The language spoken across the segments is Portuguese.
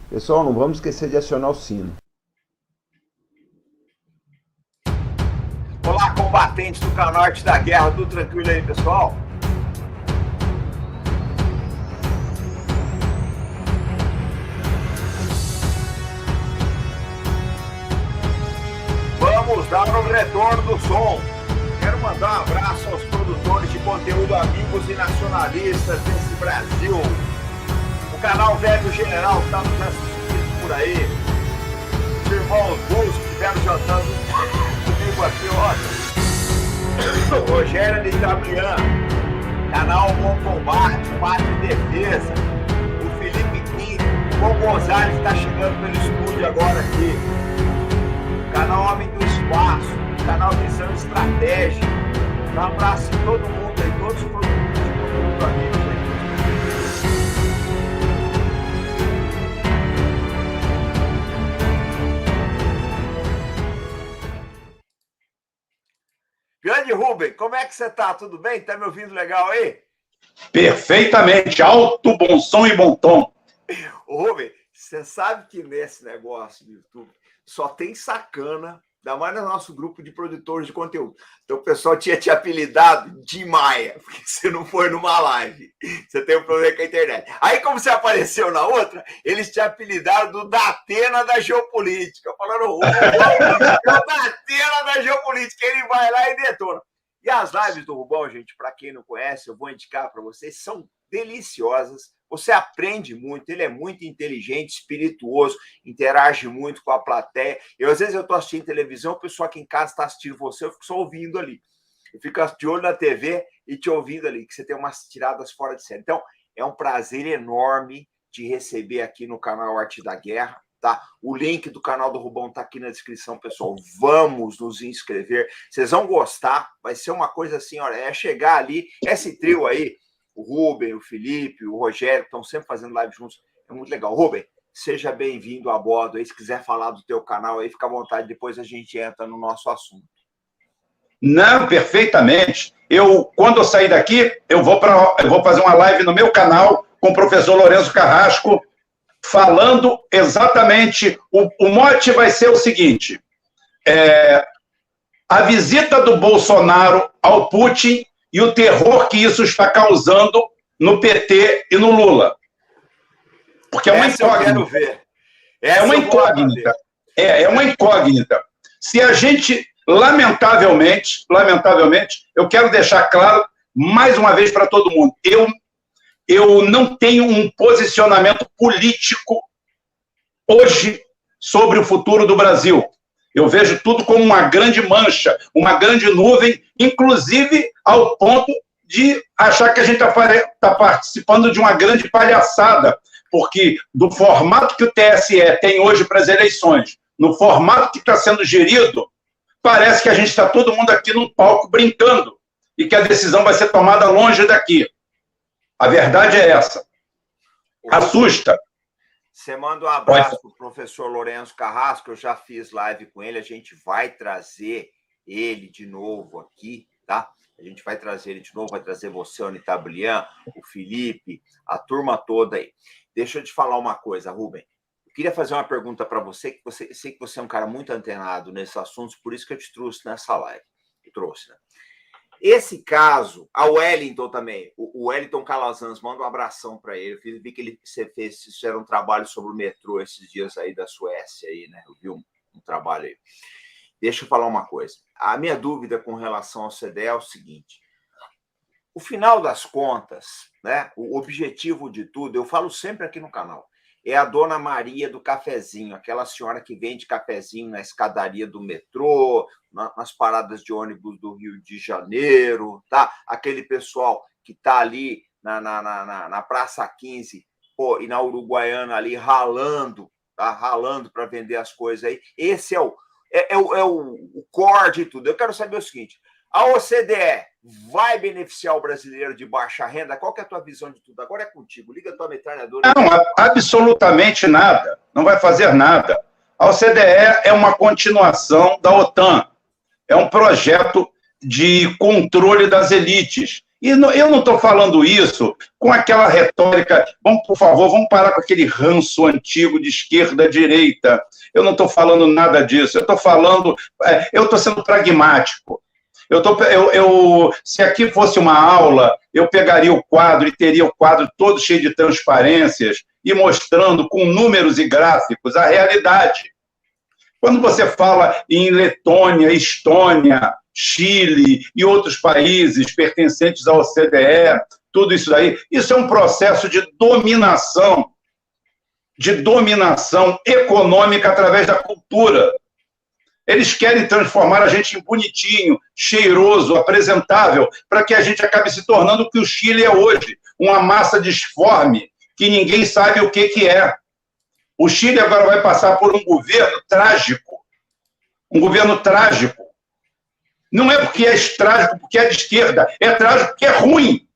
Pessoal, não vamos esquecer de acionar o sino. Olá, combatentes do canal Arte da Guerra, tudo tranquilo aí, pessoal? Vamos dar um retorno do som. Quero mandar um abraço aos produtores de conteúdo amigos e nacionalistas desse Brasil. O canal Velho General está nos assistindo por aí. Os irmãos Bulls que estiveram jantando comigo aqui ontem. O Rogério de Itablian, canal Bom Combate, Pátria e Defesa. O Felipe Kim, o Bom Gonzalez está chegando pelo estúdio agora aqui. O canal Homem do Espaço, o canal Visão Estratégica. Um abraço em todo mundo aí, todos os produtores de conteúdo amigos aí. Grande Rubem, como é que você tá? Tudo bem? Tá me ouvindo legal aí? Perfeitamente, alto, bom som e bom tom. Ô Rubem, você sabe que nesse negócio do YouTube só tem sacana, ainda mais no nosso grupo de produtores de conteúdo. Então o pessoal tinha te apelidado de Maia, porque você não foi numa live. Você tem um problema com a internet. Aí, como você apareceu na outra, eles te apelidaram do Datena da Geopolítica. Falando, o Datena da Geopolítica, ele vai lá e detona. E as lives do Rubão, gente, para quem não conhece, eu vou indicar para vocês, são deliciosas. Você aprende muito, ele é muito inteligente, espirituoso, interage muito com a plateia. Às vezes eu estou assistindo televisão, o pessoal aqui em casa está assistindo você, eu fico só ouvindo ali. Eu fico de olho na TV e te ouvindo ali, que você tem umas tiradas fora de série. Então, é um prazer enorme te receber aqui no canal Arte da Guerra. Tá? O link do canal do Rubão está aqui na descrição, pessoal. Vamos nos inscrever. Vocês vão gostar. Vai ser uma coisa assim, olha, é chegar ali, esse trio aí, o Rubem, o Felipe, o Rogério, estão sempre fazendo live juntos. É muito legal. Rubem, seja bem-vindo a bordo aí. Se quiser falar do teu canal aí, fica à vontade. Depois a gente entra no nosso assunto. Não, perfeitamente. Quando eu sair daqui, eu vou fazer uma live no meu canal com o professor Lourenço Carrasco, falando exatamente. O mote vai ser o seguinte: a visita do Bolsonaro ao Putin e o terror que isso está causando no PT e no Lula. Porque é uma incógnita. É uma incógnita. É uma incógnita. Se a gente, lamentavelmente, eu quero deixar claro, mais uma vez para todo mundo, eu não tenho um posicionamento político hoje sobre o futuro do Brasil. Eu vejo tudo como uma grande mancha, uma grande nuvem, inclusive ao ponto de achar que a gente está participando de uma grande palhaçada, porque do formato que o TSE tem hoje para as eleições, no formato que está sendo gerido, parece que a gente está todo mundo aqui num palco brincando e que a decisão vai ser tomada longe daqui. A verdade é essa. Assusta. Você manda um abraço para o professor Lourenço Carrasco, eu já fiz live com ele, a gente vai trazer ele de novo aqui, tá? A gente vai trazer ele de novo, vai trazer você, o Itablian, o Felipe, a turma toda aí. Deixa eu te falar uma coisa, Rubem. Eu queria fazer uma pergunta para você, que sei que você é um cara muito antenado nesses assuntos, por isso que eu te trouxe nessa live. Né? Esse caso, a Wellington também, o Wellington Calazans, manda um abração para ele. Eu vi que vocês fizeram um trabalho sobre o metrô esses dias aí da Suécia, aí, né? Eu vi um trabalho aí. Deixa eu falar uma coisa. A minha dúvida com relação ao CDE é o seguinte: o final das contas, né? O objetivo de tudo, eu falo sempre aqui no canal, é a dona Maria do cafezinho, aquela senhora que vende cafezinho na escadaria do metrô, nas paradas de ônibus do Rio de Janeiro, tá? Aquele pessoal que está ali na Praça 15, pô, e na Uruguaiana ali ralando, tá? Ralando para vender as coisas aí. Esse é o core de tudo. Eu quero saber o seguinte: a OCDE vai beneficiar o brasileiro de baixa renda? Qual que é a tua visão de tudo? Agora é contigo. Liga a tua metralhadora. Não, absolutamente nada. Não vai fazer nada. A OCDE é uma continuação da OTAN. É um projeto de controle das elites. E eu não estou falando isso com aquela retórica, por favor, vamos parar com aquele ranço antigo de esquerda, direita. Eu não estou falando nada disso. Eu estou sendo pragmático. Se aqui fosse uma aula, eu pegaria o quadro e teria o quadro todo cheio de transparências e mostrando com números e gráficos a realidade. Quando você fala em Letônia, Estônia, Chile e outros países pertencentes à OCDE, tudo isso daí, isso é um processo de dominação econômica através da cultura. Eles querem transformar a gente em bonitinho, cheiroso, apresentável, para que a gente acabe se tornando o que o Chile é hoje, uma massa disforme, que ninguém sabe o que é. O Chile agora vai passar por um governo trágico. Um governo trágico. Não é porque é trágico, porque é de esquerda. É trágico porque é ruim.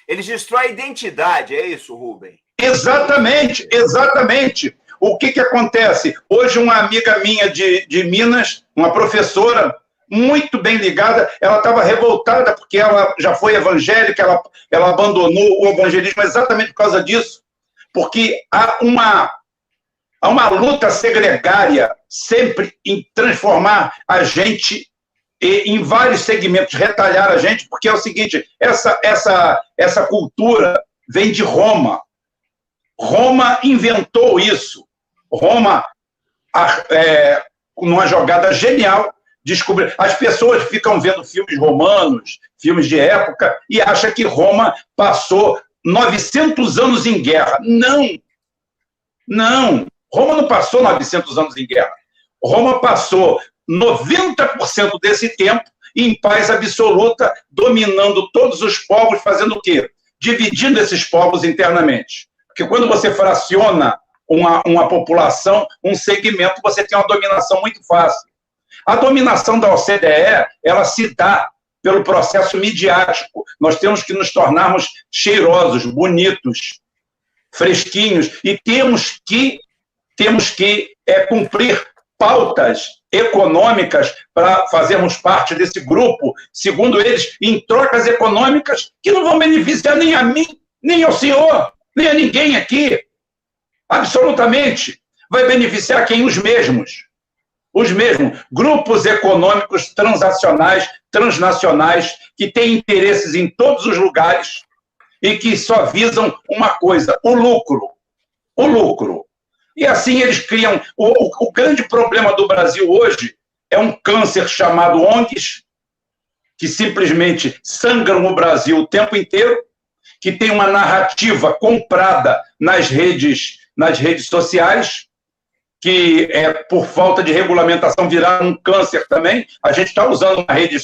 Eles destroem a identidade, é isso, Rubem? Exatamente, exatamente. O que acontece? Hoje, uma amiga minha de Minas, uma professora muito bem ligada, ela estava revoltada porque ela já foi evangélica, ela abandonou o evangelismo exatamente por causa disso. Porque há uma luta segregária sempre em transformar a gente em vários segmentos, retalhar a gente, porque é o seguinte, essa cultura vem de Roma. Roma inventou isso. Roma, numa jogada genial, descobriu. As pessoas ficam vendo filmes romanos, filmes de época, e acham que Roma passou 900 anos em guerra. Não. Roma não passou 900 anos em guerra. Roma passou 90% desse tempo em paz absoluta, dominando todos os povos, fazendo o quê? Dividindo esses povos internamente. Porque quando você fraciona uma população, um segmento, você tem uma dominação muito fácil. A dominação da OCDE, ela se dá pelo processo midiático. Nós temos que nos tornarmos cheirosos, bonitos, fresquinhos, e temos que cumprir pautas econômicas para fazermos parte desse grupo, segundo eles, em trocas econômicas que não vão beneficiar nem a mim, nem ao senhor, nem a ninguém aqui. Absolutamente. Vai beneficiar quem? Os mesmos. Os mesmos. Grupos econômicos transacionais, transnacionais, que têm interesses em todos os lugares e que só visam uma coisa, o lucro. O lucro. E assim eles criam... O grande problema do Brasil hoje é um câncer chamado ONGs, que simplesmente sangram o Brasil o tempo inteiro, que tem uma narrativa comprada nas redes sociais, que por falta de regulamentação viraram um câncer também. A gente está usando uma rede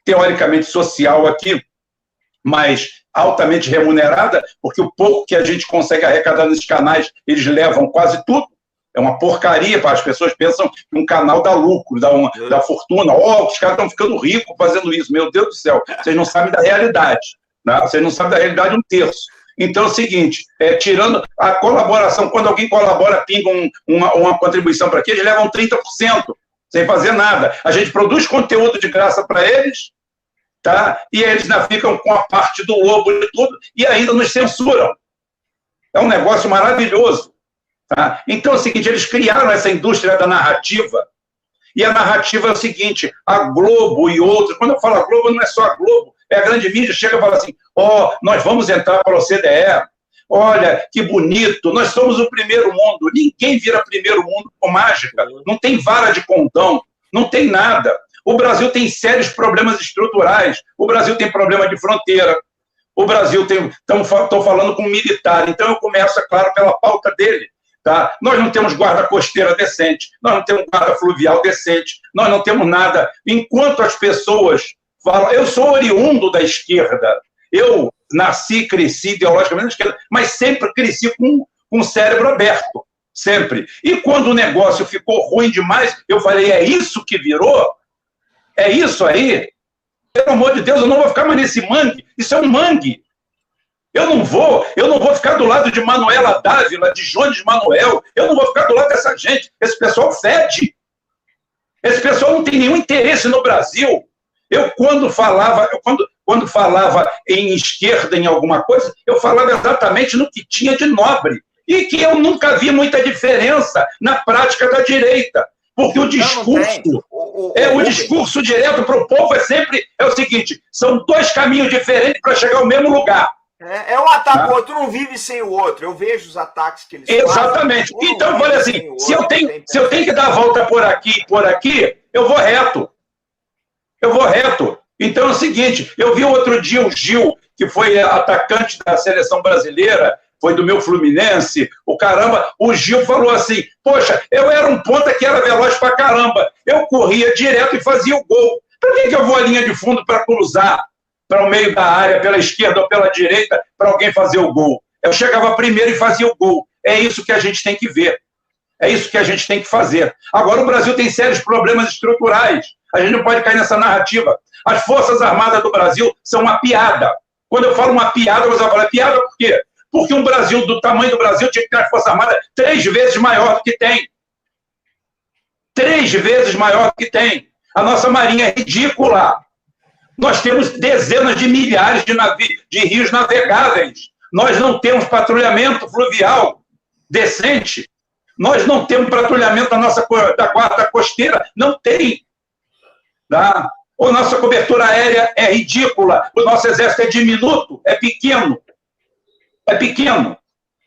teoricamente social aqui, mas altamente remunerada, porque o pouco que a gente consegue arrecadar nesses canais, eles levam quase tudo. É uma porcaria, as pessoas pensam que um canal dá lucro, dá fortuna. Os caras estão ficando ricos fazendo isso. Meu Deus do céu, vocês não sabem da realidade. Né? Vocês não sabem da realidade um terço. Então é o seguinte, tirando a colaboração, quando alguém colabora, pinga uma contribuição para aqui, eles levam 30%, sem fazer nada. A gente produz conteúdo de graça para eles, tá? E eles ainda ficam com a parte do lobo e tudo, e ainda nos censuram. É um negócio maravilhoso. Tá? Então é o seguinte, eles criaram essa indústria da narrativa, e a narrativa é o seguinte, a Globo e outros, quando eu falo a Globo, não é só a Globo, a grande mídia chega e fala assim, nós vamos entrar para a OCDE, olha, que bonito, nós somos o primeiro mundo, ninguém vira primeiro mundo com mágica, não tem vara de condão, não tem nada. O Brasil tem sérios problemas estruturais, o Brasil tem problema de fronteira, o Brasil tem... Estou falando com um militar, então eu começo, é claro, pela pauta dele. Tá? Nós não temos guarda costeira decente, nós não temos guarda fluvial decente, nós não temos nada. Enquanto as pessoas falam... Eu sou oriundo da esquerda, eu nasci, cresci ideologicamente na esquerda, mas sempre cresci com o cérebro aberto, sempre. E quando o negócio ficou ruim demais, eu falei, é isso que virou? É isso aí? Pelo amor de Deus, eu não vou ficar mais nesse mangue. Isso é um mangue. Eu não vou ficar do lado de Manuela Dávila, de Jones Manuel, eu não vou ficar do lado dessa gente. Esse pessoal fede. Esse pessoal não tem nenhum interesse no Brasil. Quando quando falava em esquerda, em alguma coisa, eu falava exatamente no que tinha de nobre. E que eu nunca vi muita diferença na prática da direita. Porque o discurso, o discurso direto para o povo é o seguinte, são dois caminhos diferentes para chegar ao mesmo lugar. É um ataque, o outro não vive sem o outro. Eu vejo os ataques que eles exatamente. fazem. Então, olha assim, se eu tenho que dar a volta por aqui, eu vou reto. Então é o seguinte, eu vi outro dia o Gil, que foi atacante da seleção brasileira, foi do meu Fluminense, o Gil falou assim, poxa, eu era um ponta que era veloz pra caramba, eu corria direto e fazia o gol. Por que eu vou à linha de fundo para cruzar para o meio da área, pela esquerda ou pela direita, para alguém fazer o gol? Eu chegava primeiro e fazia o gol. É isso que a gente tem que ver. É isso que a gente tem que fazer. Agora, o Brasil tem sérios problemas estruturais. A gente não pode cair nessa narrativa. As Forças Armadas do Brasil são uma piada. Quando eu falo uma piada, você vai falar, piada por quê? Porque um Brasil do tamanho do Brasil tinha que ter as Forças Armadas 3 vezes maior do que tem. 3 vezes maior do que tem. A nossa marinha é ridícula. Nós temos dezenas de milhares de rios navegáveis. Nós não temos patrulhamento fluvial decente. Nós não temos patrulhamento da guarda costeira. Não tem. Tá? A nossa cobertura aérea é ridícula. O nosso exército é diminuto, é pequeno. É pequeno.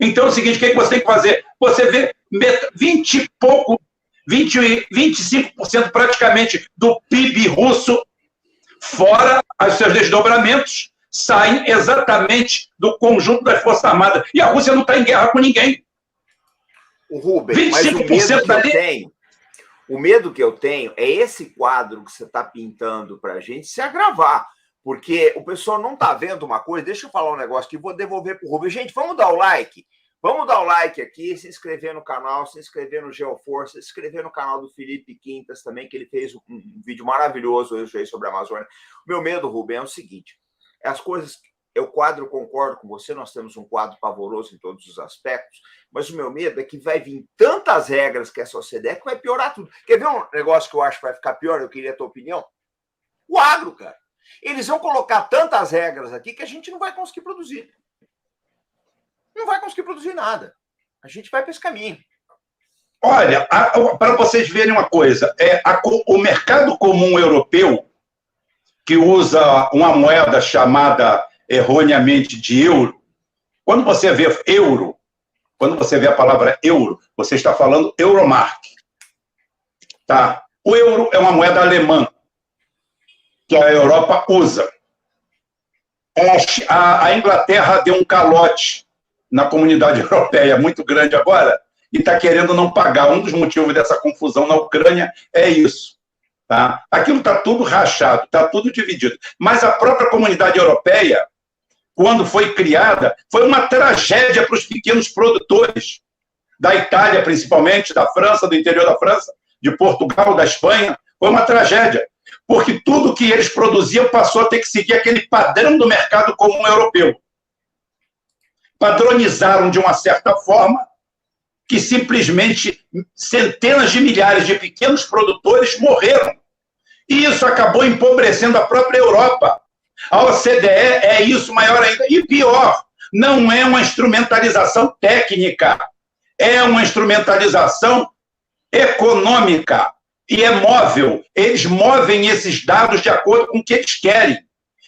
Então é o seguinte, o que você tem que fazer? Você vê 25% praticamente do PIB russo, fora os seus desdobramentos, saem exatamente do conjunto das Forças Armadas. E a Rússia não está em guerra com ninguém. O Rubens, mas o medo que eu tenho é esse quadro que você está pintando para a gente se agravar. Porque o pessoal não está vendo uma coisa. Deixa eu falar um negócio que vou devolver para o Rubens. Gente, vamos dar o like. Vamos dar o like aqui, se inscrever no canal, se inscrever no Geoforce, se inscrever no canal do Felipe Quintas também, que ele fez um vídeo maravilhoso hoje sobre a Amazônia. O meu medo, Rubem, é o seguinte. As coisas... Eu concordo com você, nós temos um quadro pavoroso em todos os aspectos, mas o meu medo é que vai vir tantas regras que essa OCDE que vai piorar tudo. Quer ver um negócio que eu acho que vai ficar pior? Eu queria a tua opinião. O agro, cara. Eles vão colocar tantas regras aqui que a gente não vai conseguir produzir. Não vai conseguir produzir nada. A gente vai para esse caminho. Olha, para vocês verem uma coisa, o mercado comum europeu, que usa uma moeda chamada erroneamente de euro, quando você vê euro, quando você vê a palavra euro, você está falando Euromark. Tá? O euro é uma moeda alemã, que a Europa usa. A Inglaterra deu um calote na comunidade europeia muito grande agora e está querendo não pagar. Um dos motivos dessa confusão na Ucrânia é isso. Tá? Aquilo está tudo rachado, está tudo dividido. Mas a própria comunidade europeia, quando foi criada, foi uma tragédia para os pequenos produtores da Itália, principalmente, da França, do interior da França, de Portugal, da Espanha. Foi uma tragédia, porque tudo que eles produziam passou a ter que seguir aquele padrão do mercado comum europeu. Padronizaram de uma certa forma que simplesmente centenas de milhares de pequenos produtores morreram. E isso acabou empobrecendo a própria Europa. A OCDE é isso maior ainda. E pior, não é uma instrumentalização técnica, é uma instrumentalização econômica e é móvel. Eles movem esses dados de acordo com o que eles querem.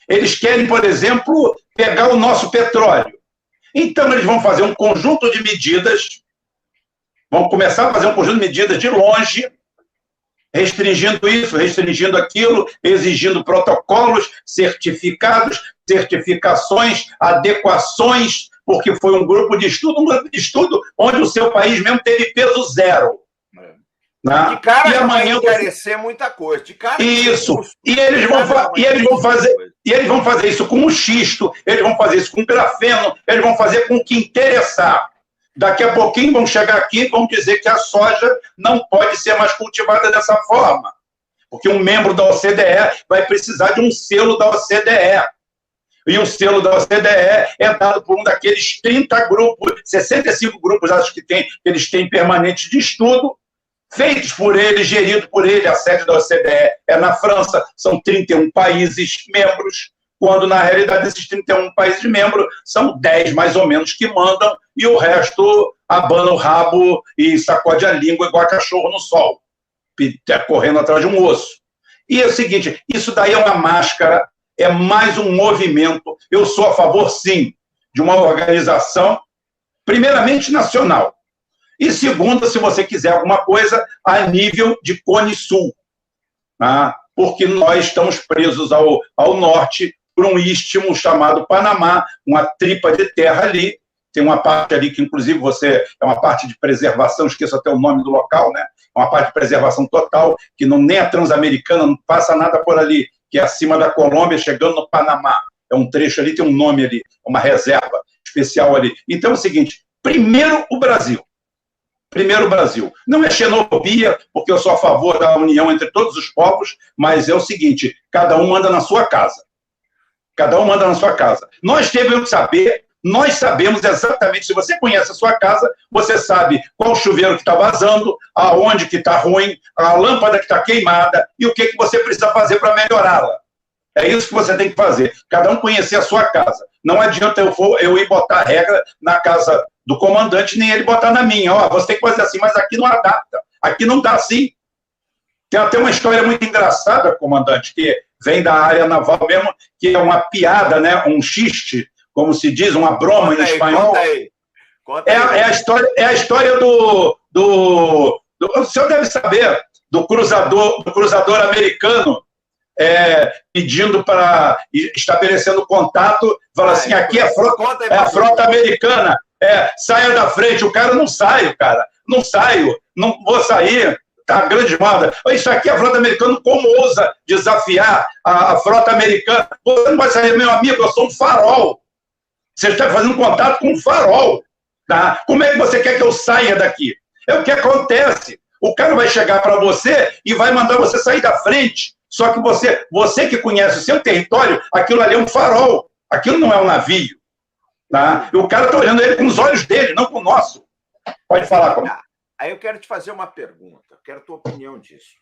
Eles querem, por exemplo, pegar o nosso petróleo. Então, eles vão fazer um conjunto de medidas, vão começar a fazer um conjunto de medidas de longe, restringindo isso, restringindo aquilo, exigindo protocolos, certificados, certificações, adequações, porque foi um grupo de estudo onde o seu país mesmo teve peso zero. Né? De cara, e amanhã vai encarecer muita coisa. De cara, isso. E eles vão fazer isso com o xisto, eles vão fazer isso com o grafeno, eles vão fazer com o que interessar. Daqui a pouquinho vão chegar aqui e vão dizer que a soja não pode ser mais cultivada dessa forma. Porque um membro da OCDE vai precisar de um selo da OCDE. E o selo da OCDE é dado por um daqueles 30 grupos, 65 grupos, acho que eles têm permanente de estudo, feitos por ele, gerido por ele. A sede da OCDE é na França, são 31 países membros, quando, na realidade, esses 31 países membros são 10, mais ou menos, que mandam, e o resto abana o rabo e sacode a língua igual cachorro no sol, correndo atrás de um osso. E é o seguinte, isso daí é uma máscara, é mais um movimento. Eu sou a favor, sim, de uma organização, primeiramente, nacional. E segunda, se você quiser alguma coisa, a nível de Cone Sul. Tá? Porque nós estamos presos ao norte por um istmo chamado Panamá, uma tripa de terra ali. Tem uma parte ali que, inclusive, é uma parte de preservação, esqueço até o nome do local, né? É uma parte de preservação total, que nem a Transamericana, não passa nada por ali, que é acima da Colômbia, chegando no Panamá. É um trecho ali, tem um nome ali, uma reserva especial ali. Então é o seguinte, primeiro o Brasil. Primeiro o Brasil. Não é xenofobia, porque eu sou a favor da união entre todos os povos, mas é o seguinte, cada um manda na sua casa. Cada um manda na sua casa. Nós devemos saber, nós sabemos exatamente, se você conhece a sua casa, você sabe qual chuveiro que está vazando, aonde que está ruim, a lâmpada que está queimada e o que você precisa fazer para melhorá-la. É isso que você tem que fazer. Cada um conhecer a sua casa. Não adianta eu ir botar regra na casa do comandante, nem ele botar na minha. Ó, você tem que fazer assim, mas aqui não adapta. Aqui não dá assim. Tem até uma história muito engraçada, comandante, que vem da área naval mesmo, que é uma piada, né? Um xiste, como se diz, uma broma em espanhol. Conta aí. É a história do o senhor deve saber, do cruzador americano, pedindo para, estabelecendo contato, fala assim, aqui é a frota americana, saia da frente. O cara não sai, não saio, não vou sair, tá grande moda. Isso aqui é a frota americana, como ousa desafiar a frota americana? Você não vai sair, meu amigo, eu sou um farol. Você está fazendo contato com um farol, tá? Como é que você quer que eu saia daqui? É o que acontece. O cara vai chegar para você e vai mandar você sair da frente. Só que você que conhece o seu território, aquilo ali é um farol. Aquilo não é um navio. Tá? E o cara está olhando ele com os olhos dele, não com o nosso. Pode falar comigo. Aí eu quero te fazer uma pergunta. Quero a tua opinião disso.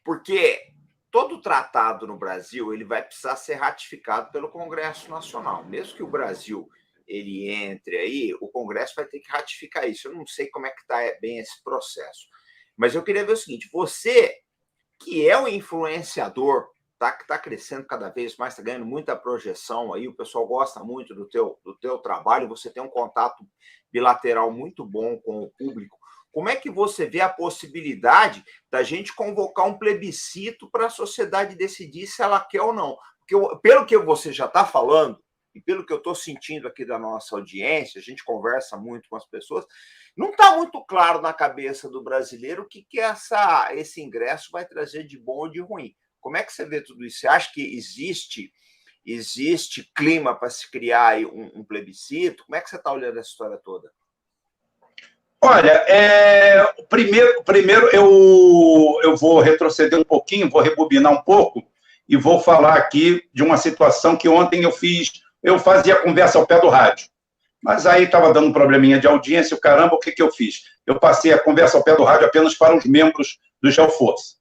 Porque todo tratado no Brasil ele vai precisar ser ratificado pelo Congresso Nacional. Mesmo que o Brasil ele entre aí, o Congresso vai ter que ratificar isso. Eu não sei como é que está bem esse processo. Mas eu queria ver o seguinte, você que é um influenciador, tá, que está crescendo cada vez mais, está ganhando muita projeção aí, o pessoal gosta muito do teu trabalho, você tem um contato bilateral muito bom com o público. Como é que você vê a possibilidade da gente convocar um plebiscito para a sociedade decidir se ela quer ou não? Porque, pelo que você já está falando, e pelo que eu estou sentindo aqui da nossa audiência, a gente conversa muito com as pessoas, não está muito claro na cabeça do brasileiro o que esse ingresso vai trazer de bom ou de ruim. Como é que você vê tudo isso? Você acha que existe clima para se criar aí um plebiscito? Como é que você está olhando essa história toda? Olha, primeiro eu vou retroceder um pouquinho, vou rebobinar um pouco e vou falar aqui de uma situação que ontem eu fazia conversa ao pé do rádio. Mas aí estava dando um probleminha de audiência, o que eu fiz? Eu passei a conversa ao pé do rádio apenas para os membros do Geoforça.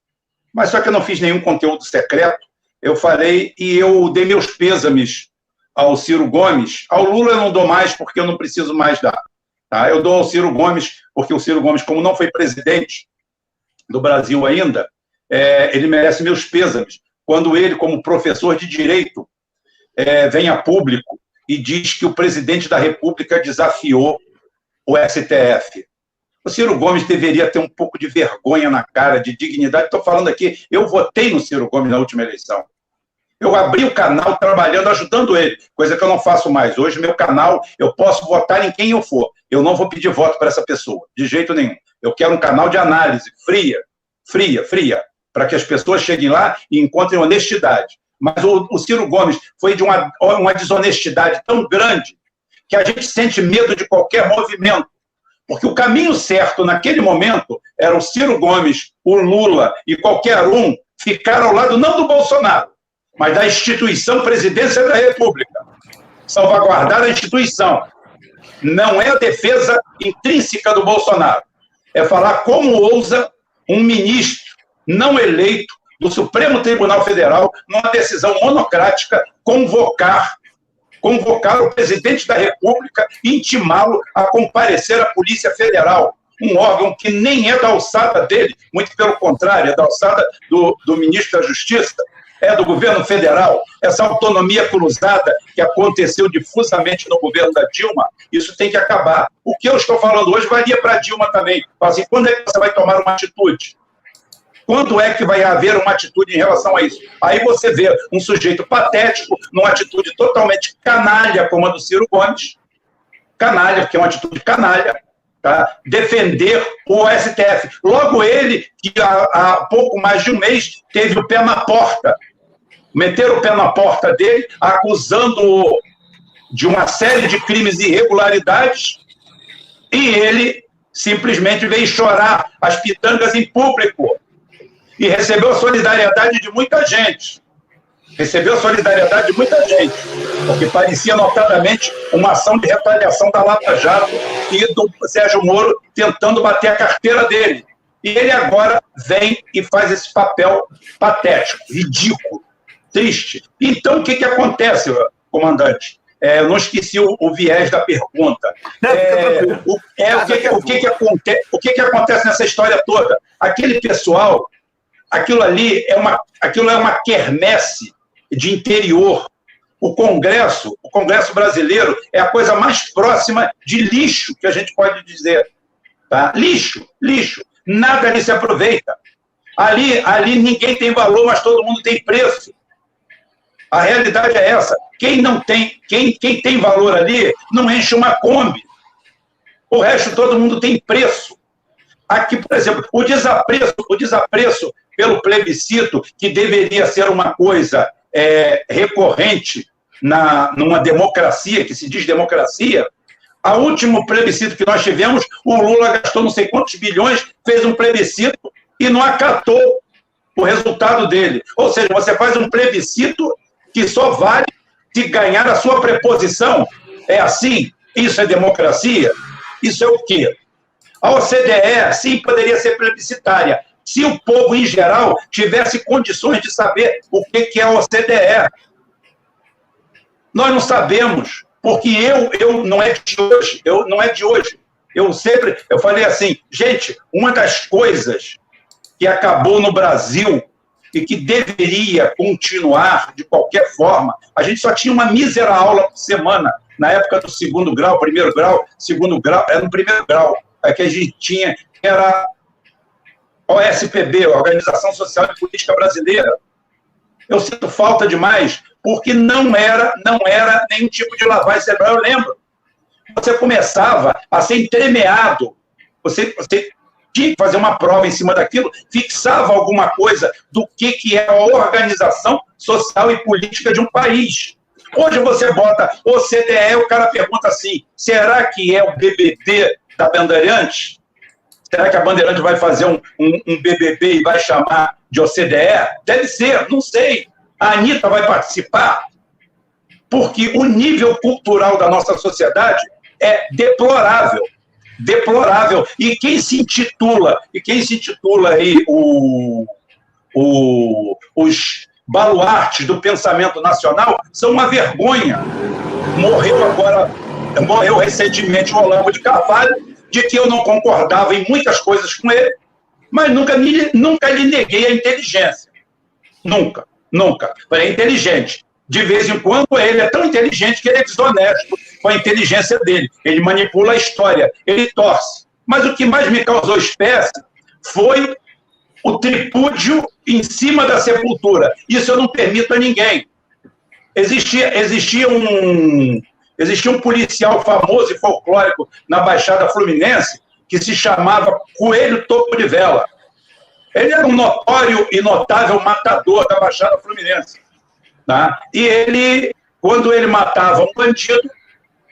Mas só que eu não fiz nenhum conteúdo secreto, eu falei e eu dei meus pêsames ao Ciro Gomes. Ao Lula eu não dou mais porque eu não preciso mais dar. Tá? Eu dou ao Ciro Gomes porque o Ciro Gomes, como não foi presidente do Brasil ainda, ele merece meus pêsames. Quando ele, como professor de direito, vem a público e diz que o presidente da República desafiou o STF. O Ciro Gomes deveria ter um pouco de vergonha na cara, de dignidade. Estou falando aqui, eu votei no Ciro Gomes na última eleição. Eu abri o canal trabalhando, ajudando ele, coisa que eu não faço mais. Hoje, meu canal, eu posso votar em quem eu for. Eu não vou pedir voto para essa pessoa, de jeito nenhum. Eu quero um canal de análise, fria, para que as pessoas cheguem lá e encontrem honestidade. Mas o Ciro Gomes foi de uma desonestidade tão grande que a gente sente medo de qualquer movimento. Porque o caminho certo, naquele momento, era o Ciro Gomes, o Lula e qualquer um ficar ao lado não do Bolsonaro, mas da instituição Presidência da República. Salvaguardar a instituição. Não é a defesa intrínseca do Bolsonaro. É falar como ousa um ministro não eleito do Supremo Tribunal Federal, numa decisão monocrática, convocar o presidente da República e intimá-lo a comparecer à Polícia Federal, um órgão que nem é da alçada dele, muito pelo contrário, é da alçada do ministro da Justiça, é do governo federal. Essa autonomia cruzada que aconteceu difusamente no governo da Dilma, isso tem que acabar. O que eu estou falando hoje valia para a Dilma também. Fala assim, quando é que você vai tomar uma atitude? Quando é que vai haver uma atitude em relação a isso? Aí você vê um sujeito patético, numa atitude totalmente canalha, como a do Ciro Gomes, canalha, porque é uma atitude canalha, tá? Defender o STF. Logo ele, que há pouco mais de um mês, teve o pé na porta, meteram o pé na porta dele, acusando-o de uma série de crimes e irregularidades, e ele simplesmente veio chorar as pitangas em público. E recebeu a solidariedade de muita gente. Porque parecia notadamente uma ação de retaliação da Lava Jato e do Sérgio Moro tentando bater a carteira dele. E ele agora vem e faz esse papel patético, ridículo, triste. Então, o que acontece, comandante? Eu não esqueci o viés da pergunta. O que acontece nessa história toda? Aquele pessoal... Aquilo é uma quermesse de interior. O Congresso brasileiro é a coisa mais próxima de lixo que a gente pode dizer. Tá? Lixo. Nada ali se aproveita. Ali ninguém tem valor, mas todo mundo tem preço. A realidade é essa. Quem tem valor ali não enche uma Kombi. O resto todo mundo tem preço. Aqui, por exemplo, o desapreço pelo plebiscito, que deveria ser uma coisa recorrente numa democracia, que se diz democracia, o último plebiscito que nós tivemos, o Lula gastou não sei quantos bilhões, fez um plebiscito e não acatou o resultado dele. Ou seja, você faz um plebiscito que só vale se ganhar a sua preposição. É assim? Isso é democracia? Isso é o quê? A OCDE, sim, poderia ser plebiscitária, se o povo, em geral, tivesse condições de saber o que é a OCDE. Nós não sabemos, porque não é de hoje. Eu falei assim, gente, uma das coisas que acabou no Brasil e que deveria continuar de qualquer forma, a gente só tinha uma mísera aula por semana, na época do segundo grau, primeiro grau, segundo grau, era no primeiro grau, que a gente tinha, que era OSPB, Organização Social e Política Brasileira. Eu sinto falta demais, porque não era nenhum tipo de lavagem cerebral. Eu lembro, você começava a ser entremeado, você tinha que fazer uma prova em cima daquilo, fixava alguma coisa do que é a organização social e política de um país. Hoje você bota OCDE, o cara pergunta assim, será que é o BBB da Bandeirantes? Será que a Bandeirante vai fazer um BBB e vai chamar de OCDE? Deve ser, não sei. A Anitta vai participar? Porque o nível cultural da nossa sociedade é deplorável. Deplorável. E quem se intitula aí os baluartes do pensamento nacional são uma vergonha. Morreu recentemente o Olavo de Carvalho, de que eu não concordava em muitas coisas com ele, mas nunca lhe neguei a inteligência. Nunca. Ele é inteligente. De vez em quando, ele é tão inteligente que ele é desonesto com a inteligência dele. Ele manipula a história, ele torce. Mas o que mais me causou espécie foi o tripúdio em cima da sepultura. Isso eu não permito a ninguém. Existia um policial famoso e folclórico na Baixada Fluminense que se chamava Coelho Topo de Vela. Ele era um notório e notável matador da Baixada Fluminense. Tá? E ele, quando ele matava um bandido,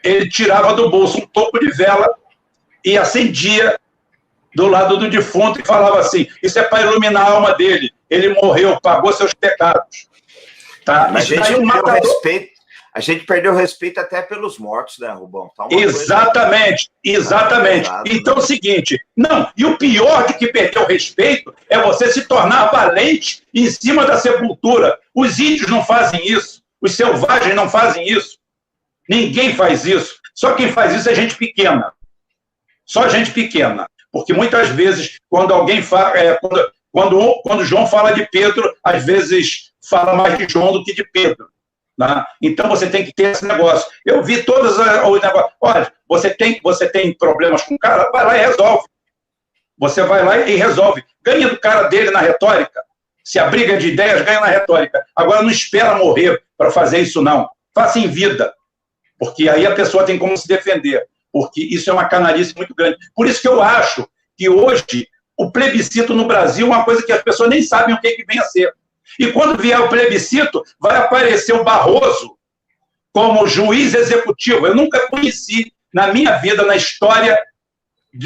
ele tirava do bolso um topo de vela e acendia do lado do defunto e falava assim, isso é para iluminar a alma dele. Ele morreu, pagou seus pecados. Tá? Mas, gente, A gente perdeu respeito até pelos mortos, né, Rubão? Tá exatamente, exatamente. Então é o seguinte, não, e o pior de que perder o respeito é você se tornar valente em cima da sepultura. Os índios não fazem isso, os selvagens não fazem isso, ninguém faz isso. Só quem faz isso é gente pequena. Só gente pequena. Porque muitas vezes, quando alguém fala, quando João fala de Pedro, às vezes fala mais de João do que de Pedro. Né? Então você tem que ter esse negócio. Eu vi todos os negócios. Olha, você tem problemas com o cara, vai lá e resolve. Você vai lá e resolve. Ganha do cara dele na retórica. Se a briga de ideias, ganha na retórica. Agora não espera morrer para fazer isso, não. Faça em vida. Porque aí a pessoa tem como se defender. Porque isso é uma canalice muito grande. Por isso que eu acho que hoje o plebiscito no Brasil é uma coisa que as pessoas nem sabem o que vem a ser. E quando vier o plebiscito, vai aparecer o Barroso como juiz executivo. Eu nunca conheci na minha vida, na história,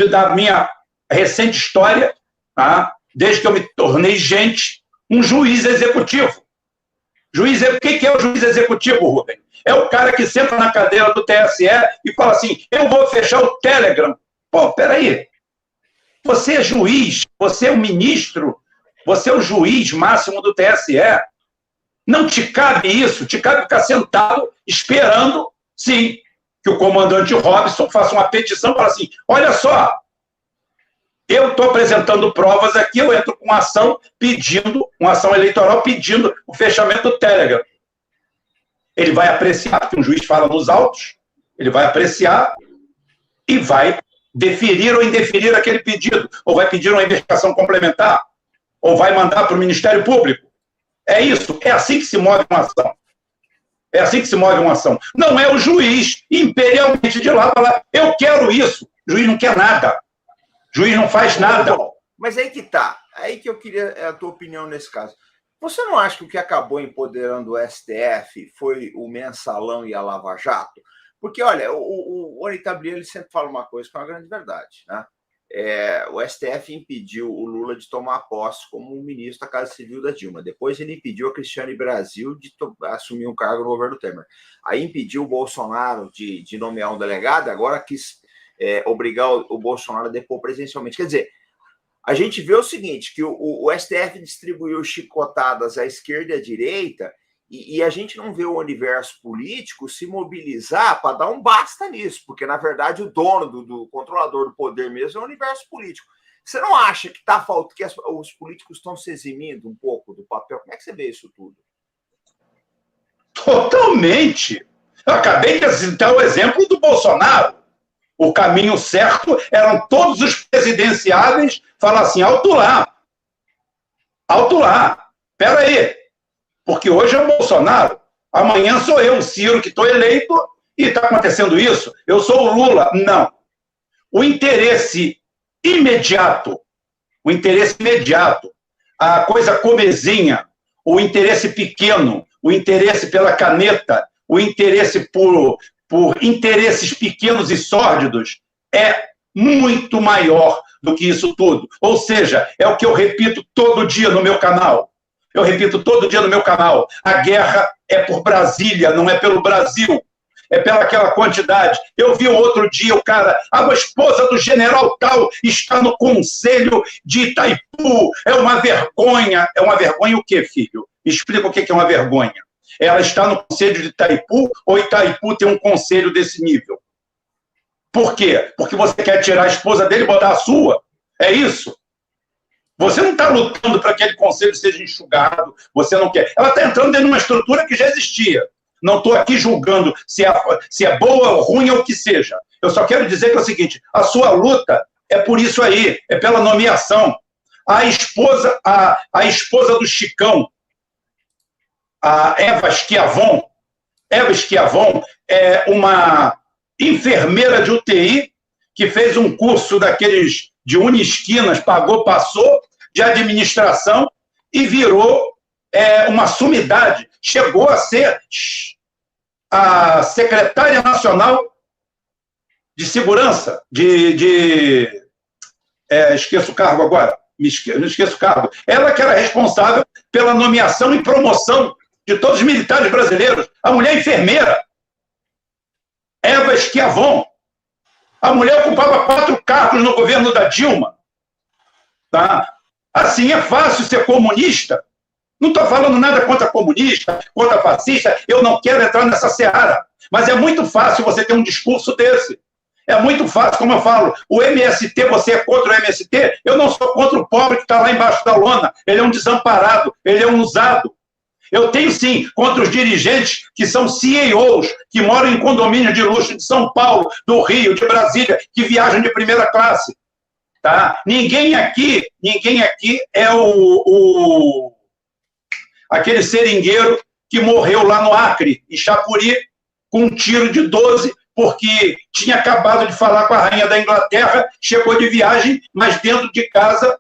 da minha recente história, tá? Desde que eu me tornei gente, um juiz executivo. O que é o juiz executivo, Rubem? É o cara que senta na cadeira do TSE e fala assim, eu vou fechar o Telegram. Pô, peraí. Você é juiz, você é o ministro, você é o juiz máximo do TSE. Não te cabe isso, te cabe ficar sentado esperando, sim, que o comandante Robson faça uma petição e fale assim, olha só, eu estou apresentando provas aqui, eu entro com uma ação eleitoral pedindo o fechamento do Telegram. Ele vai apreciar, porque um juiz fala nos autos, ele vai apreciar e vai deferir ou indeferir aquele pedido, ou vai pedir uma investigação complementar, ou vai mandar para o Ministério Público. É isso, é assim que se move uma ação. É assim que se move uma ação. Não é o juiz imperialmente de lá falar, eu quero isso. O juiz não quer nada. O juiz não faz nada. Mas aí que tá. Aí que eu queria a tua opinião nesse caso. Você não acha que o que acabou empoderando o STF foi o Mensalão e a Lava Jato? Porque, olha, o Oni Tablier, ele sempre fala uma coisa que é uma grande verdade, né? O STF impediu o Lula de tomar posse como ministro da Casa Civil da Dilma. Depois ele impediu a Cristiane Brasil de assumir um cargo no governo Temer. Aí impediu o Bolsonaro de nomear um delegado, agora quis obrigar o Bolsonaro a depor presencialmente. Quer dizer, a gente vê o seguinte, que o STF distribuiu chicotadas à esquerda e à direita, e a gente não vê o universo político se mobilizar para dar um basta nisso, porque, na verdade, o dono do controlador do poder mesmo é o universo político. Você não acha que tá faltando, que os políticos estão se eximindo um pouco do papel? Como é que você vê isso tudo? Totalmente. Eu acabei de citar o exemplo do Bolsonaro. O caminho certo eram todos os presidenciáveis falar assim, alto lá, espera aí. Porque hoje é o Bolsonaro, amanhã sou eu, o Ciro, que estou eleito, e está acontecendo isso. Eu sou o Lula. Não. O interesse imediato, a coisa comezinha, o interesse pequeno, o interesse pela caneta, o interesse por interesses pequenos e sórdidos é muito maior do que isso tudo. Ou seja, é o que eu repito todo dia no meu canal. A guerra é por Brasília, não é pelo Brasil. É pela aquela quantidade. Eu vi outro dia o cara, a esposa do general tal está no conselho de Itaipu. É uma vergonha. É uma vergonha o quê, filho? Me explica o que é uma vergonha. Ela está no conselho de Itaipu ou Itaipu tem um conselho desse nível? Por quê? Porque você quer tirar a esposa dele e botar a sua? É isso? Você não está lutando para que aquele conselho seja enxugado, você não quer. Ela está entrando dentro de uma estrutura que já existia. Não estou aqui julgando se é boa ou ruim ou o que seja. Eu só quero dizer que é o seguinte, a sua luta é por isso aí, é pela nomeação. A esposa do Chicão, a Eva Schiavon é uma enfermeira de UTI que fez um curso daqueles de Unisquinas, passou de administração e virou uma sumidade. Chegou a ser a secretária nacional de segurança, esqueço o cargo agora, não esqueço o cargo. Ela que era responsável pela nomeação e promoção de todos os militares brasileiros. A mulher enfermeira, Eva Schiavon. A mulher ocupava 4 cargos no governo da Dilma. Tá? Assim, é fácil ser comunista. Não estou falando nada contra comunista, contra fascista, eu não quero entrar nessa seara. Mas é muito fácil você ter um discurso desse. É muito fácil, como eu falo, o MST, você é contra o MST? Eu não sou contra o pobre que está lá embaixo da lona. Ele é um desamparado, ele é um usado. Eu tenho, sim, contra os dirigentes que são CEOs, que moram em condomínio de luxo de São Paulo, do Rio, de Brasília, que viajam de primeira classe. Tá? Ninguém aqui é aquele seringueiro que morreu lá no Acre, em Chapuri, com um tiro de 12, porque tinha acabado de falar com a rainha da Inglaterra, chegou de viagem, mas dentro de casa,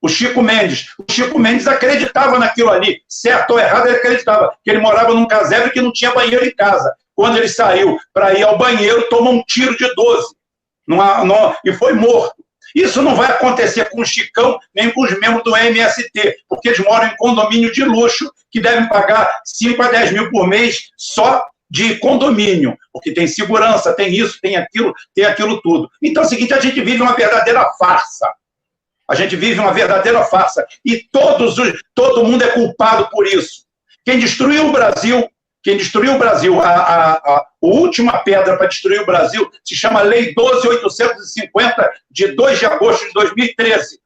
o Chico Mendes. O Chico Mendes acreditava naquilo ali, certo ou errado, ele acreditava, que ele morava num casebre que não tinha banheiro em casa. Quando ele saiu para ir ao banheiro, tomou um tiro de 12 e foi morto. Isso não vai acontecer com o Chicão, nem com os membros do MST, porque eles moram em condomínio de luxo, que devem pagar 5 a 10 mil por mês só de condomínio, porque tem segurança, tem isso, tem aquilo tudo. Então é o seguinte, a gente vive uma verdadeira farsa. A gente vive uma verdadeira farsa. E todo mundo é culpado por isso. Quem destruiu o Brasil, a última pedra para destruir o Brasil se chama Lei 12.850, de 2 de agosto de 2013.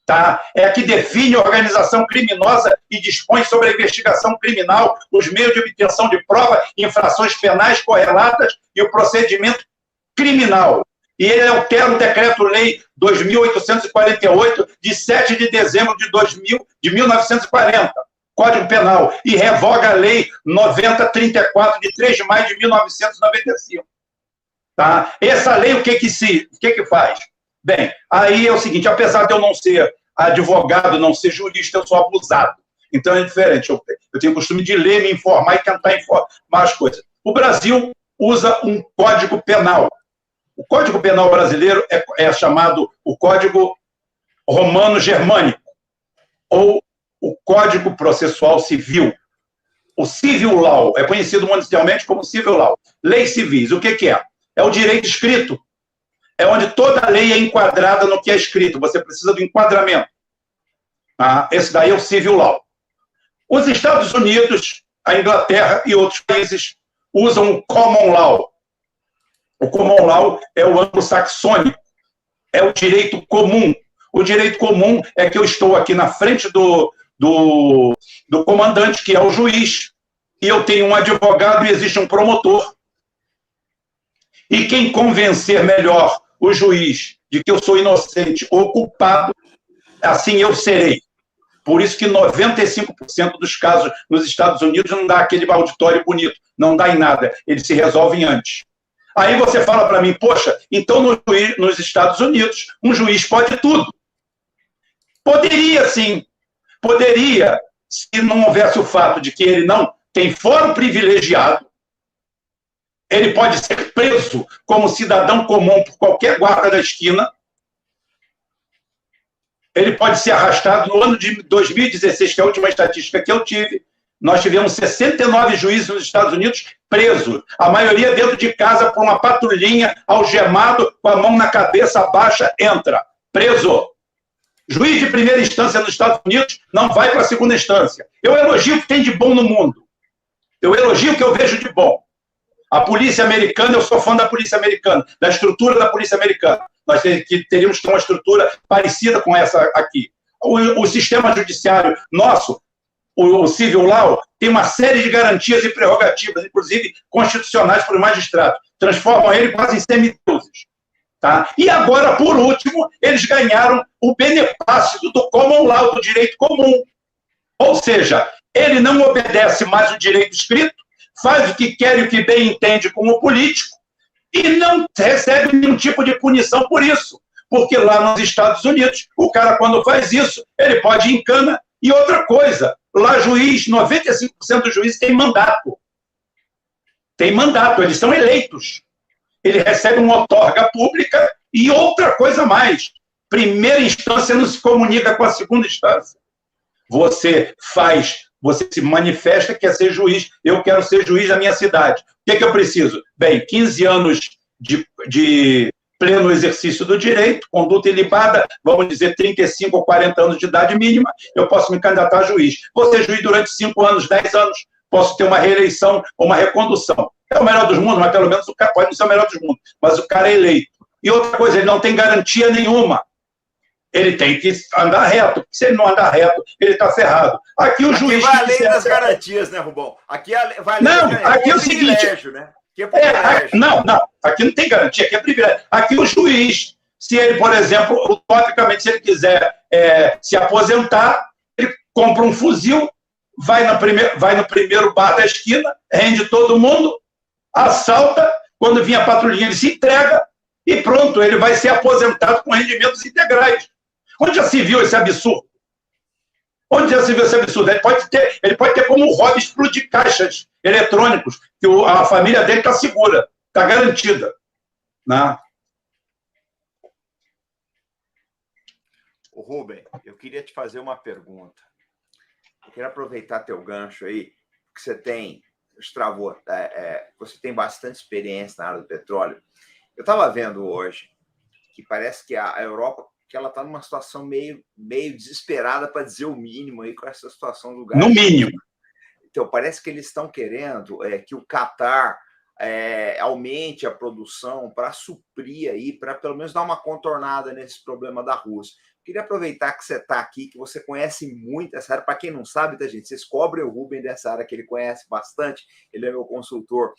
Tá? É a que define a organização criminosa e dispõe sobre a investigação criminal, os meios de obtenção de prova, infrações penais correlatas e o procedimento criminal. E ele altera o Decreto-Lei 2.848, de 7 de dezembro de 1940. Código Penal, e revoga a Lei 9034, de 3 de maio de 1995. Tá? Essa lei, o que faz? Bem, aí é o seguinte, apesar de eu não ser advogado, não ser jurista, eu sou abusado. Então é diferente, eu tenho o costume de ler, me informar e tentar informar as coisas. O Brasil usa um Código Penal. O Código Penal brasileiro é chamado o Código Romano-Germânico, ou o Código Processual Civil. O Civil Law é conhecido mundialmente como Civil Law. Leis civis, o que é? É o direito escrito. É onde toda a lei é enquadrada no que é escrito. Você precisa do enquadramento. Esse daí é o Civil Law. Os Estados Unidos, a Inglaterra e outros países usam o Common Law. O Common Law é o anglo-saxônico. É o direito comum. O direito comum é que eu estou aqui na frente do comandante, que é o juiz, e eu tenho um advogado e existe um promotor. E quem convencer melhor o juiz de que eu sou inocente ou culpado, assim eu serei. Por isso que 95% dos casos nos Estados Unidos não dá aquele auditório bonito, não dá em nada, eles se resolvem antes. Aí você fala para mim, poxa, então nos Estados Unidos um juiz pode tudo. Poderia, sim. Poderia, se não houvesse o fato de que ele não tem fórum privilegiado, ele pode ser preso como cidadão comum por qualquer guarda da esquina, ele pode ser arrastado. No ano de 2016, que é a última estatística que eu tive, nós tivemos 69 juízes nos Estados Unidos presos, a maioria dentro de casa por uma patrulhinha, algemado, com a mão na cabeça, baixa, entra, preso. Juiz de primeira instância nos Estados Unidos não vai para a segunda instância. Eu elogio o que tem de bom no mundo. Eu elogio o que eu vejo de bom. A polícia americana, eu sou fã da polícia americana, da estrutura da polícia americana. Nós teríamos que ter uma estrutura parecida com essa aqui. O sistema judiciário nosso, o Civil Law, tem uma série de garantias e prerrogativas, inclusive constitucionais para os magistrados. Transformam ele quase em semideuses. Tá? E agora, por último, eles ganharam o beneplácito do Common Law, do direito comum. Ou seja, ele não obedece mais o direito escrito, faz o que quer e o que bem entende como político, e não recebe nenhum tipo de punição por isso. Porque lá nos Estados Unidos, o cara, quando faz isso, ele pode ir em cana. E outra coisa, lá juiz, 95% dos juízes tem mandato. Tem mandato, eles são eleitos. Ele recebe uma outorga pública e outra coisa mais. Primeira instância não se comunica com a segunda instância. Você faz você se manifesta que quer ser juiz, eu quero ser juiz da minha cidade. O que eu preciso? Bem, 15 anos de pleno exercício do direito, conduta ilibada, vamos dizer 35 ou 40 anos de idade mínima, eu posso me candidatar a juiz. Vou ser juiz durante 5 anos, 10 anos, posso ter uma reeleição ou uma recondução. É o melhor dos mundos, mas pelo menos o cara pode não ser o melhor dos mundos, mas o cara é eleito. E outra coisa, ele não tem garantia nenhuma. Ele tem que andar reto. Se ele não andar reto, ele está ferrado. Aqui o juiz... Aqui vai além das garantias, né, Rubão? Aqui vai além não, aqui é o seguinte... Né? Não, aqui não tem garantia, aqui é privilégio. Aqui o juiz, se ele, por exemplo, utopicamente, se ele quiser se aposentar, ele compra um fuzil, vai no primeiro bar da esquina, rende todo mundo, assalta, quando vinha a patrulhinha ele se entrega e pronto, ele vai ser aposentado com rendimentos integrais. Onde já se viu esse absurdo? Onde já se viu esse absurdo? Ele pode ter como hobby explodir caixas eletrônicos, que a família dele está segura, está garantida. Né? Rubem, eu queria te fazer uma pergunta. Eu quero aproveitar teu gancho aí, que você tem, você tem bastante experiência na área do petróleo. Eu estava vendo hoje que parece que a Europa, que ela está numa situação meio desesperada, para dizer o mínimo, aí, com essa situação do gás. No mínimo. Então, parece que eles estão querendo que o Catar aumente a produção para suprir aí, para pelo menos dar uma contornada nesse problema da Rússia. Queria aproveitar que você está aqui, que você conhece muito essa área. Para quem não sabe, tá, gente? Vocês cobrem o Rubem dessa área, que ele conhece bastante. Ele é meu consultor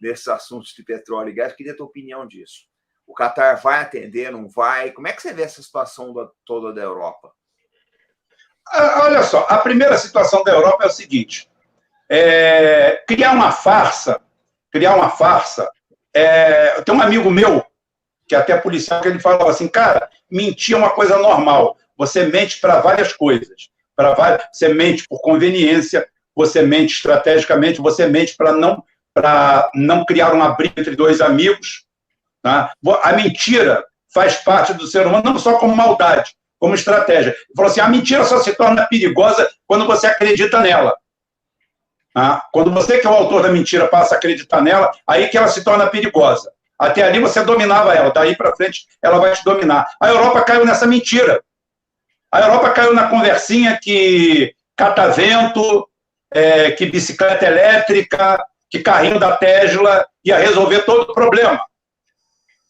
nesses assuntos de petróleo e gás. Queria a tua opinião disso. O Catar vai atender, não vai? Como é que você vê essa situação toda da Europa? Olha só, a primeira situação da Europa é o seguinte: criar uma farsa. Tem um amigo meu, que é até policial, que ele falava assim, cara, mentir é uma coisa normal. Você mente para várias coisas. Você mente por conveniência, você mente estrategicamente, você mente para não criar uma briga entre dois amigos. Tá? A mentira faz parte do ser humano, não só como maldade, como estratégia. Ele falou assim, a mentira só se torna perigosa quando você acredita nela. Tá? Quando você, que é o autor da mentira, passa a acreditar nela, aí que ela se torna perigosa. Até ali você dominava ela, daí para frente ela vai te dominar. A Europa caiu nessa mentira. A Europa caiu na conversinha que catavento, que bicicleta elétrica, que carrinho da Tesla ia resolver todo o problema.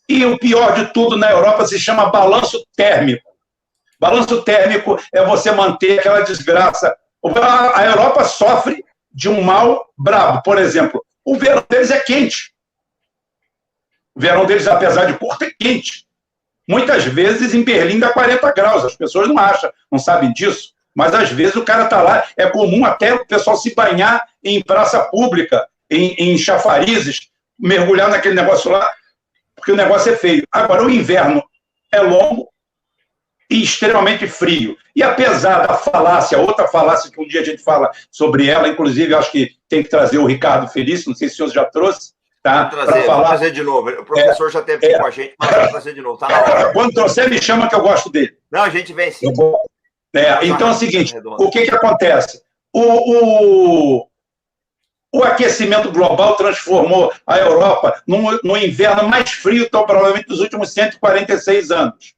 E o pior de tudo na Europa se chama balanço térmico. Balanço térmico é você manter aquela desgraça. A Europa sofre de um mal brabo. Por exemplo, o verão deles é quente. O verão deles, apesar de curto, é quente. Muitas vezes em Berlim dá 40 graus. As pessoas não acham, não sabem disso. Mas às vezes o cara está lá. É comum até o pessoal se banhar em praça pública, em chafarizes, mergulhar naquele negócio lá, porque o negócio é feio. Agora, o inverno é longo e extremamente frio. E apesar da falácia, outra falácia que um dia a gente fala sobre ela, inclusive acho que tem que trazer o Ricardo Felício, não sei se o senhor já trouxe, tá? Vamos trazer de novo. O professor já esteve aqui com a gente, mas vamos trazer de novo. Tá na hora. Quando trouxer, me chama que eu gosto dele. Não, a gente vem sim. Então é o seguinte, o que acontece? O aquecimento global transformou a Europa no inverno mais frio, provavelmente, dos últimos 146 anos.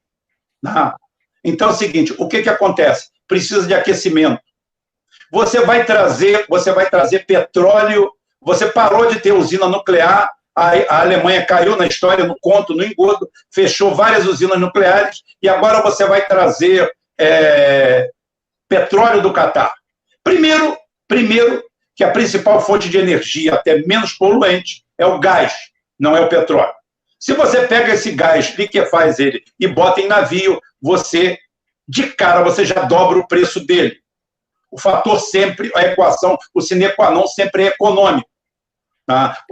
Então é o seguinte, o que acontece? Precisa de aquecimento. Você vai trazer petróleo, você parou de ter usina nuclear, a Alemanha caiu na história, no conto, no engodo, fechou várias usinas nucleares, e agora você vai trazer petróleo do Catar. Primeiro que a principal fonte de energia, até menos poluente, é o gás, não é o petróleo. Se você pega esse gás, liquefaz ele e bota em navio, de cara, você já dobra o preço dele. O fator sempre, a equação, o sine qua non sempre é econômico. Tá?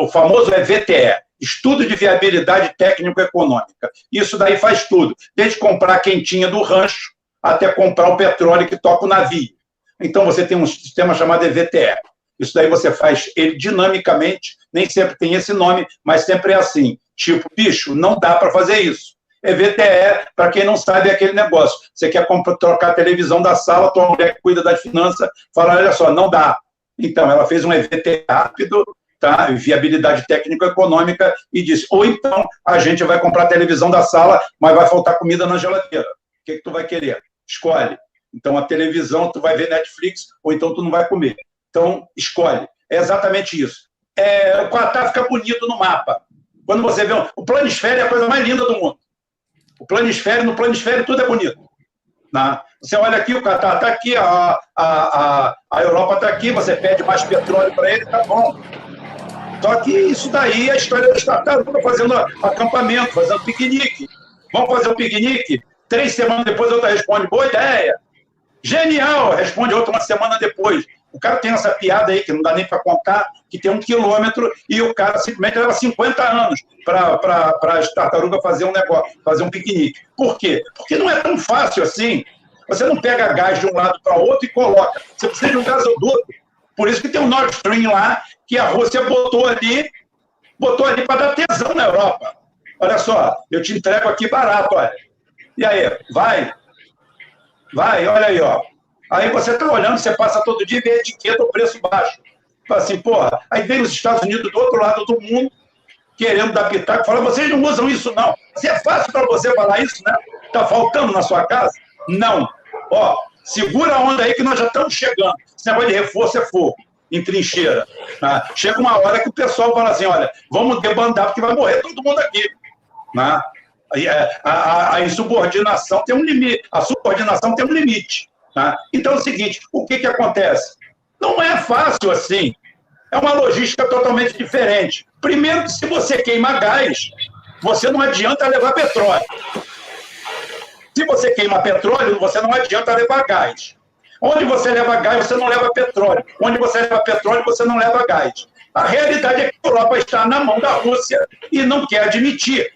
O famoso VTE, Estudo de Viabilidade Técnico-Econômica. Isso daí faz tudo, desde comprar a quentinha do rancho até comprar o petróleo que toca o navio. Então, você tem um sistema chamado EVTE. Isso daí você faz ele dinamicamente, nem sempre tem esse nome, mas sempre é assim. Tipo, bicho, não dá para fazer isso. EVTE, para quem não sabe, é aquele negócio. Você quer trocar a televisão da sala, tua mulher que cuida das finanças fala, olha só, não dá. Então, ela fez um EVTE rápido, tá? Viabilidade técnico-econômica, e disse, ou então a gente vai comprar a televisão da sala, mas vai faltar comida na geladeira. O que tu vai querer? Escolhe. Então, a televisão, tu vai ver Netflix, ou então tu não vai comer. Então, escolhe. É exatamente isso. O Catar fica bonito no mapa. Quando você vê... O planisfério é a coisa mais linda do mundo. No planisfério tudo é bonito. Né? Você olha aqui, o Catar está aqui, a Europa está aqui, você pede mais petróleo para ele, tá bom. Só que isso daí é a história dos tartarugas fazendo acampamento, fazendo piquenique. Vamos fazer um piquenique? 3 semanas depois, outra responde, boa ideia. Genial, responde outra uma semana depois. O cara tem essa piada aí, que não dá nem para contar, que tem 1 quilômetro e o cara simplesmente leva 50 anos para as tartarugas fazer um negócio, fazer um piquenique. Por quê? Porque não é tão fácil assim. Você não pega gás de um lado para outro e coloca. Você precisa de um gasoduto. Por isso que tem o Nord Stream lá, que a Rússia botou ali para dar tesão na Europa. Olha só, eu te entrego aqui barato, olha. E aí, vai, olha aí, ó. Aí você está olhando, você passa todo dia e vê a etiqueta, o preço baixo. Fala assim, porra, aí vem os Estados Unidos do outro lado do mundo, querendo dar pitaco, fala, vocês não usam isso, não. Se é fácil para você falar isso, né? Está faltando na sua casa? Não. Ó, segura a onda aí que nós já estamos chegando. Esse negócio de reforço é fogo, em trincheira. Né? Chega uma hora que o pessoal fala assim, olha, vamos debandar porque vai morrer todo mundo aqui. Né? A insubordinação tem um limite, a subordinação tem um limite. Tá? Então é o seguinte, o que acontece? Não é fácil assim, é uma logística totalmente diferente. Primeiro que se você queima gás, você não adianta levar petróleo. Se você queima petróleo, você não adianta levar gás. Onde você leva gás, você não leva petróleo. Onde você leva petróleo, você não leva gás. A realidade é que a Europa está na mão da Rússia e não quer admitir.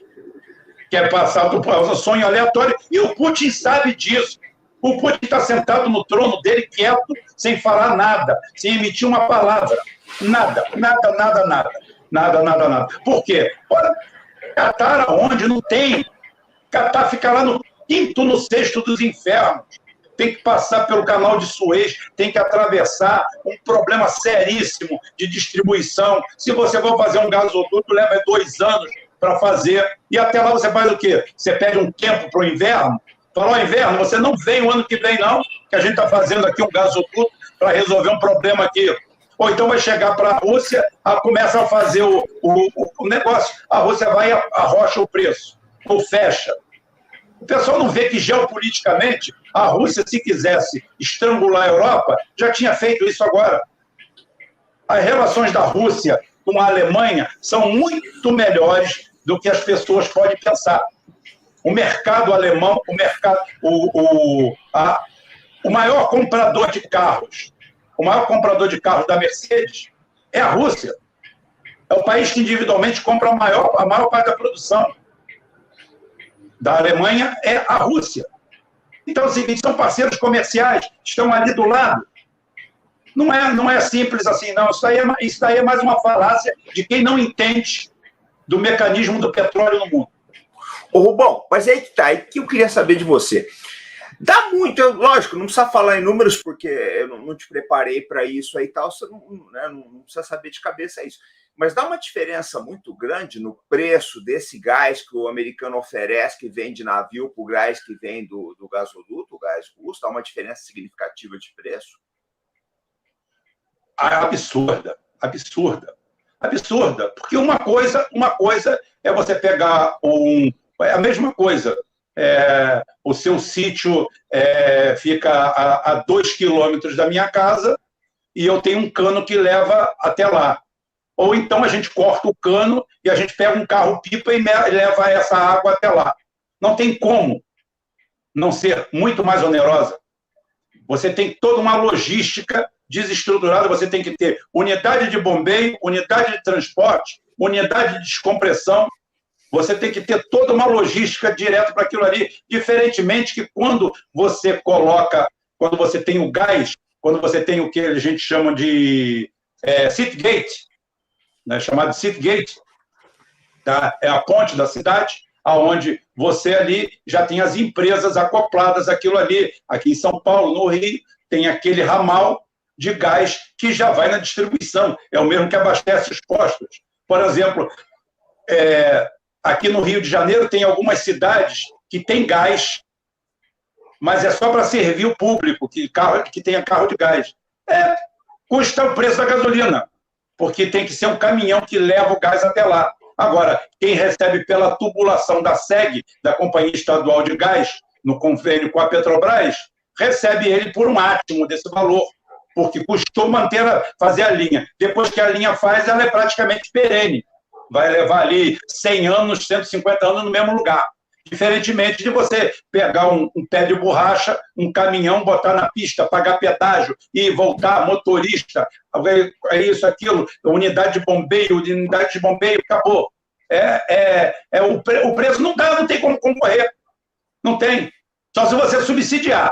Quer passar para o sonho aleatório, e o Putin sabe disso. O Putin está sentado no trono dele, quieto, sem falar nada, sem emitir uma palavra. Nada. Por quê? Ora, Catar aonde? Não tem. Catar fica lá no 5º, no 6º dos infernos. Tem que passar pelo canal de Suez, tem que atravessar um problema seríssimo de distribuição. Se você for fazer um gasoduto, leva 2 anos para fazer. E até lá você faz o quê? Você pede um tempo para o inverno? Falou, inverno, você não vem o ano que vem, não, que a gente está fazendo aqui um gasoduto para resolver um problema aqui. Ou então vai chegar para a Rússia, começa a fazer o negócio, a Rússia vai e arrocha o preço, ou fecha. O pessoal não vê que, geopoliticamente, a Rússia, se quisesse estrangular a Europa, já tinha feito isso agora. As relações da Rússia com a Alemanha são muito melhores do que as pessoas podem pensar. O mercado alemão, o maior comprador de carros, da Mercedes é a Rússia. É o país que individualmente compra a maior parte da produção. Da Alemanha é a Rússia. Então, é o seguinte, são parceiros comerciais, estão ali do lado. Não é simples assim, não. Isso daí é mais uma falácia de quem não entende do mecanismo do petróleo no mundo. Ô, Rubão, mas aí que tá, aí que eu queria saber de você. Dá muito, lógico, não precisa falar em números, porque eu não te preparei para isso aí e tal, você não precisa saber de cabeça isso. Mas dá uma diferença muito grande no preço desse gás que o americano oferece, que vem de navio, para o gás que vem do gasoduto, o gás russo, dá uma diferença significativa de preço? Absurda. Porque uma coisa é você pegar é a mesma coisa. O seu sítio fica a 2 quilômetros da minha casa e eu tenho um cano que leva até lá. Ou então a gente corta o cano e a gente pega um carro-pipa e leva essa água até lá. Não tem como não ser muito mais onerosa. Você tem toda uma logística desestruturada, você tem que ter unidade de bombeio, unidade de transporte, unidade de descompressão. Você tem que ter toda uma logística direto para aquilo ali, diferentemente que quando você tem o gás, quando você tem o que a gente chama de city gate, né, chamado city gate, tá? É a ponte da cidade, aonde você ali já tem as empresas acopladas àquilo ali. Aqui em São Paulo, no Rio, tem aquele ramal de gás que já vai na distribuição. É o mesmo que abastece os postos. Por exemplo, aqui no Rio de Janeiro tem algumas cidades que tem gás, mas é só para servir o público, que tenha carro de gás. Custa o preço da gasolina, porque tem que ser um caminhão que leva o gás até lá. Agora, quem recebe pela tubulação da SEG, da Companhia Estadual de Gás, no convênio com a Petrobras, recebe ele por um átimo desse valor, porque custou fazer a linha. Depois que a linha faz, ela é praticamente perene. Vai levar ali 100 anos, 150 anos no mesmo lugar. Diferentemente de você pegar um pé de borracha, um caminhão, botar na pista, pagar pedágio e voltar, motorista, é isso, aquilo, unidade de bombeio, acabou. O preço não tem como concorrer. Não tem. Só se você subsidiar.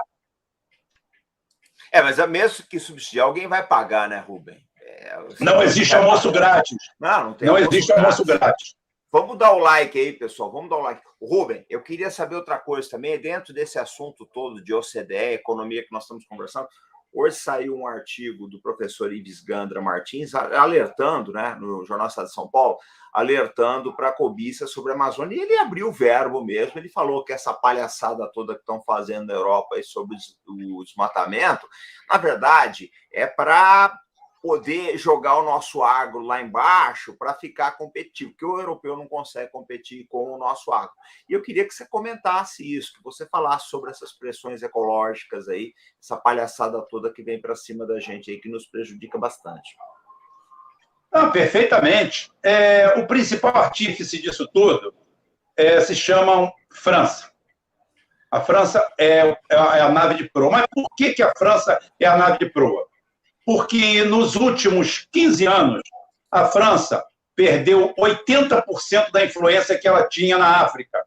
Mas mesmo que subsidiar, alguém vai pagar, né, Rubem? Não existe almoço grátis. Não existe almoço grátis. Vamos dar o like aí, pessoal. Vamos dar o like. Rubem, eu queria saber outra coisa também, dentro desse assunto todo de OCDE, economia que nós estamos conversando. Hoje saiu um artigo do professor Ives Gandra Martins, alertando, né, no Jornal Estado de São Paulo, alertando para a cobiça sobre a Amazônia. E ele abriu o verbo mesmo, ele falou que essa palhaçada toda que estão fazendo na Europa aí sobre o desmatamento, na verdade, é para poder jogar o nosso agro lá embaixo para ficar competitivo, porque o europeu não consegue competir com o nosso agro. E eu queria que você comentasse isso, que você falasse sobre essas pressões ecológicas aí, essa palhaçada toda que vem para cima da gente aí, que nos prejudica bastante. Perfeitamente. O principal artífice disso tudo se chama França. A França é a nave de proa. Mas por que a França é a nave de proa? Porque nos últimos 15 anos, a França perdeu 80% da influência que ela tinha na África.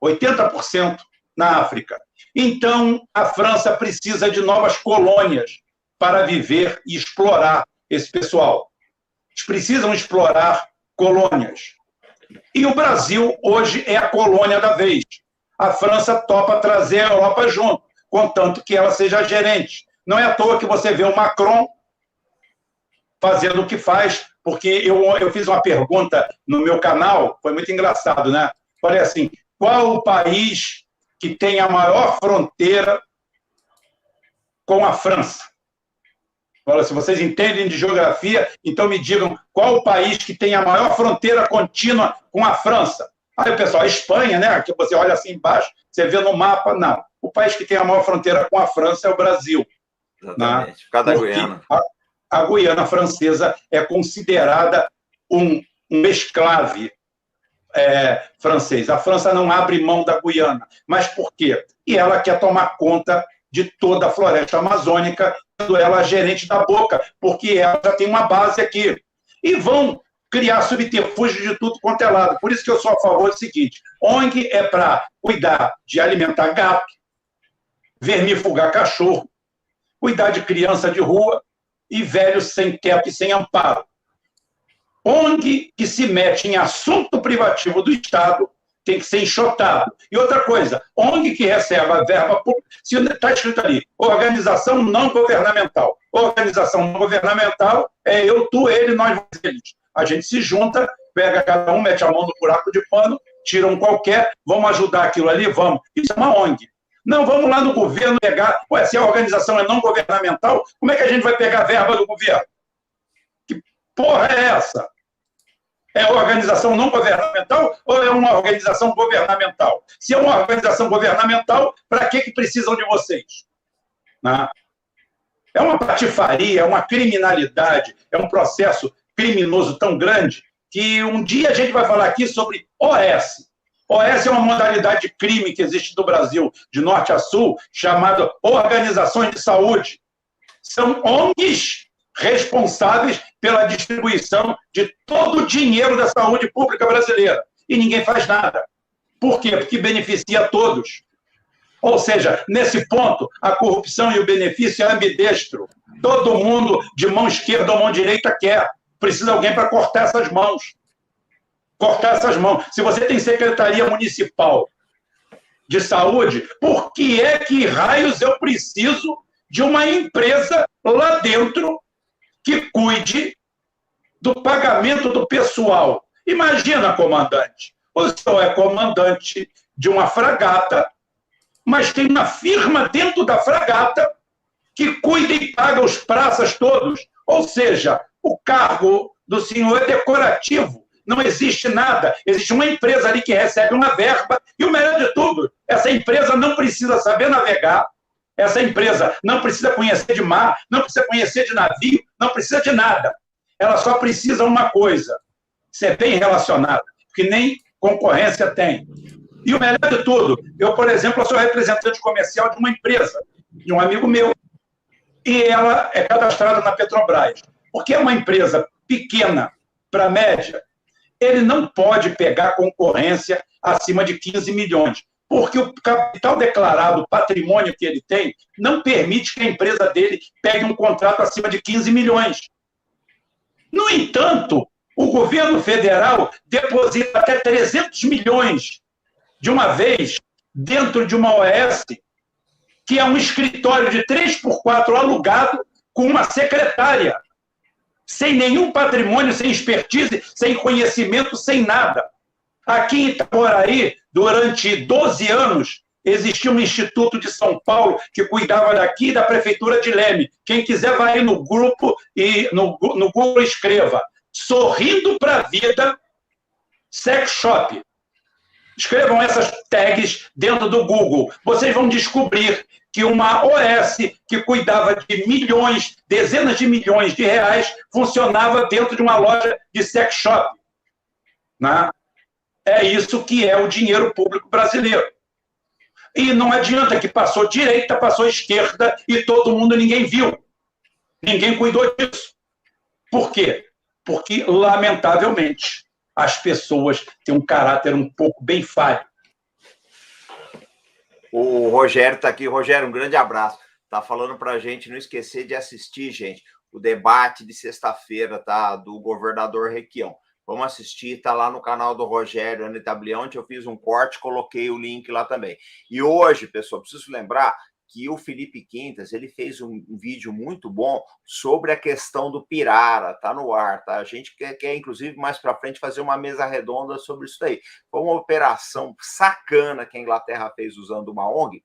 80% na África. Então, a França precisa de novas colônias para viver e explorar esse pessoal. Eles precisam explorar colônias. E o Brasil, hoje, é a colônia da vez. A França topa trazer a Europa junto, contanto que ela seja gerente. Não é à toa que você vê o Macron fazendo o que faz, porque eu fiz uma pergunta no meu canal, foi muito engraçado, né? Falei assim, qual o país que tem a maior fronteira com a França? Falei, se vocês entendem de geografia, então me digam qual o país que tem a maior fronteira contínua com a França. Aí o pessoal, a Espanha, né? Que você olha assim embaixo, você vê no mapa, não. O país que tem a maior fronteira com a França é o Brasil. Exatamente, por causa da Guiana. A Guiana francesa é considerada um esclave francês. A França não abre mão da Guiana. Mas por quê? E ela quer tomar conta de toda a floresta amazônica, sendo ela gerente da boca, porque ela já tem uma base aqui. E vão criar subterfúgio de tudo quanto é lado. Por isso que eu sou a favor do seguinte, ONG é para cuidar de alimentar gato, vermifugar cachorro, cuidar de criança de rua e velhos sem teto e sem amparo. ONG que se mete em assunto privativo do Estado tem que ser enxotado. E outra coisa, ONG que recebe a verba pública, se está escrito ali, organização não governamental. Organização não governamental é eu, tu, ele, nós, eles. A gente se junta, pega cada um, mete a mão no buraco de pano, tira um qualquer, vamos ajudar aquilo ali, vamos. Isso é uma ONG. Não, vamos lá no governo pegar. Ué, se a organização é não governamental, como é que a gente vai pegar a verba do governo? Que porra é essa? É organização não governamental ou é uma organização governamental? Se é uma organização governamental, para que precisam de vocês? Né? É uma patifaria, é uma criminalidade, é um processo criminoso tão grande que um dia a gente vai falar aqui sobre OS. OS é uma modalidade de crime que existe no Brasil, de norte a sul, chamada Organizações de Saúde. São ONGs responsáveis pela distribuição de todo o dinheiro da saúde pública brasileira. E ninguém faz nada. Por quê? Porque beneficia a todos. Ou seja, nesse ponto, a corrupção e o benefício é ambidestro. Todo mundo, de mão esquerda ou mão direita, quer. Precisa de alguém para cortar essas mãos. cortar essas mãos. Se você tem Secretaria Municipal de Saúde, por que é que raios eu preciso de uma empresa lá dentro que cuide do pagamento do pessoal? Imagina, comandante, o senhor é comandante de uma fragata, mas tem uma firma dentro da fragata que cuida e paga os praças todos. Ou seja, o cargo do senhor é decorativo. Não existe nada. Existe uma empresa ali que recebe uma verba e o melhor de tudo, essa empresa não precisa saber navegar, essa empresa não precisa conhecer de mar, não precisa conhecer de navio, não precisa de nada. Ela só precisa uma coisa, ser bem relacionada, que nem concorrência tem. E o melhor de tudo, eu, por exemplo, sou representante comercial de uma empresa, de um amigo meu, e ela é cadastrada na Petrobras. Porque é uma empresa pequena para média, ele não pode pegar concorrência acima de 15 milhões, porque o capital declarado, o patrimônio que ele tem, não permite que a empresa dele pegue um contrato acima de 15 milhões. No entanto, o governo federal deposita até 300 milhões de uma vez dentro de uma OS, que é um escritório de 3x4 alugado com uma secretária, sem nenhum patrimônio, sem expertise, sem conhecimento, sem nada. Aqui em Itaboraí, durante 12 anos, existia um Instituto de São Paulo que cuidava daqui da Prefeitura de Leme. Quem quiser vai aí no grupo e no Google escreva Sorrindo para a Vida Sex Shop. Escrevam essas tags dentro do Google. Vocês vão descobrir que uma OS que cuidava de milhões, dezenas de milhões de reais, funcionava dentro de uma loja de sex shop. Né? É isso que é o dinheiro público brasileiro. E não adianta que passou direita, passou esquerda e todo mundo, ninguém viu. Ninguém cuidou disso. Por quê? Porque, lamentavelmente, as pessoas têm um caráter um pouco bem falho. O Rogério está aqui. Rogério, um grande abraço. Está falando para a gente não esquecer de assistir, gente, o debate de sexta-feira, tá, do governador Requião. Vamos assistir, está lá no canal do Rogério Anitablião, onde eu fiz um corte, coloquei o link lá também. E hoje, pessoal, preciso lembrar que o Felipe Quintas, ele fez um vídeo muito bom sobre a questão do Pirara, tá no ar, tá? A gente quer inclusive, mais para frente, fazer uma mesa redonda sobre isso daí. Foi uma operação sacana que a Inglaterra fez usando uma ONG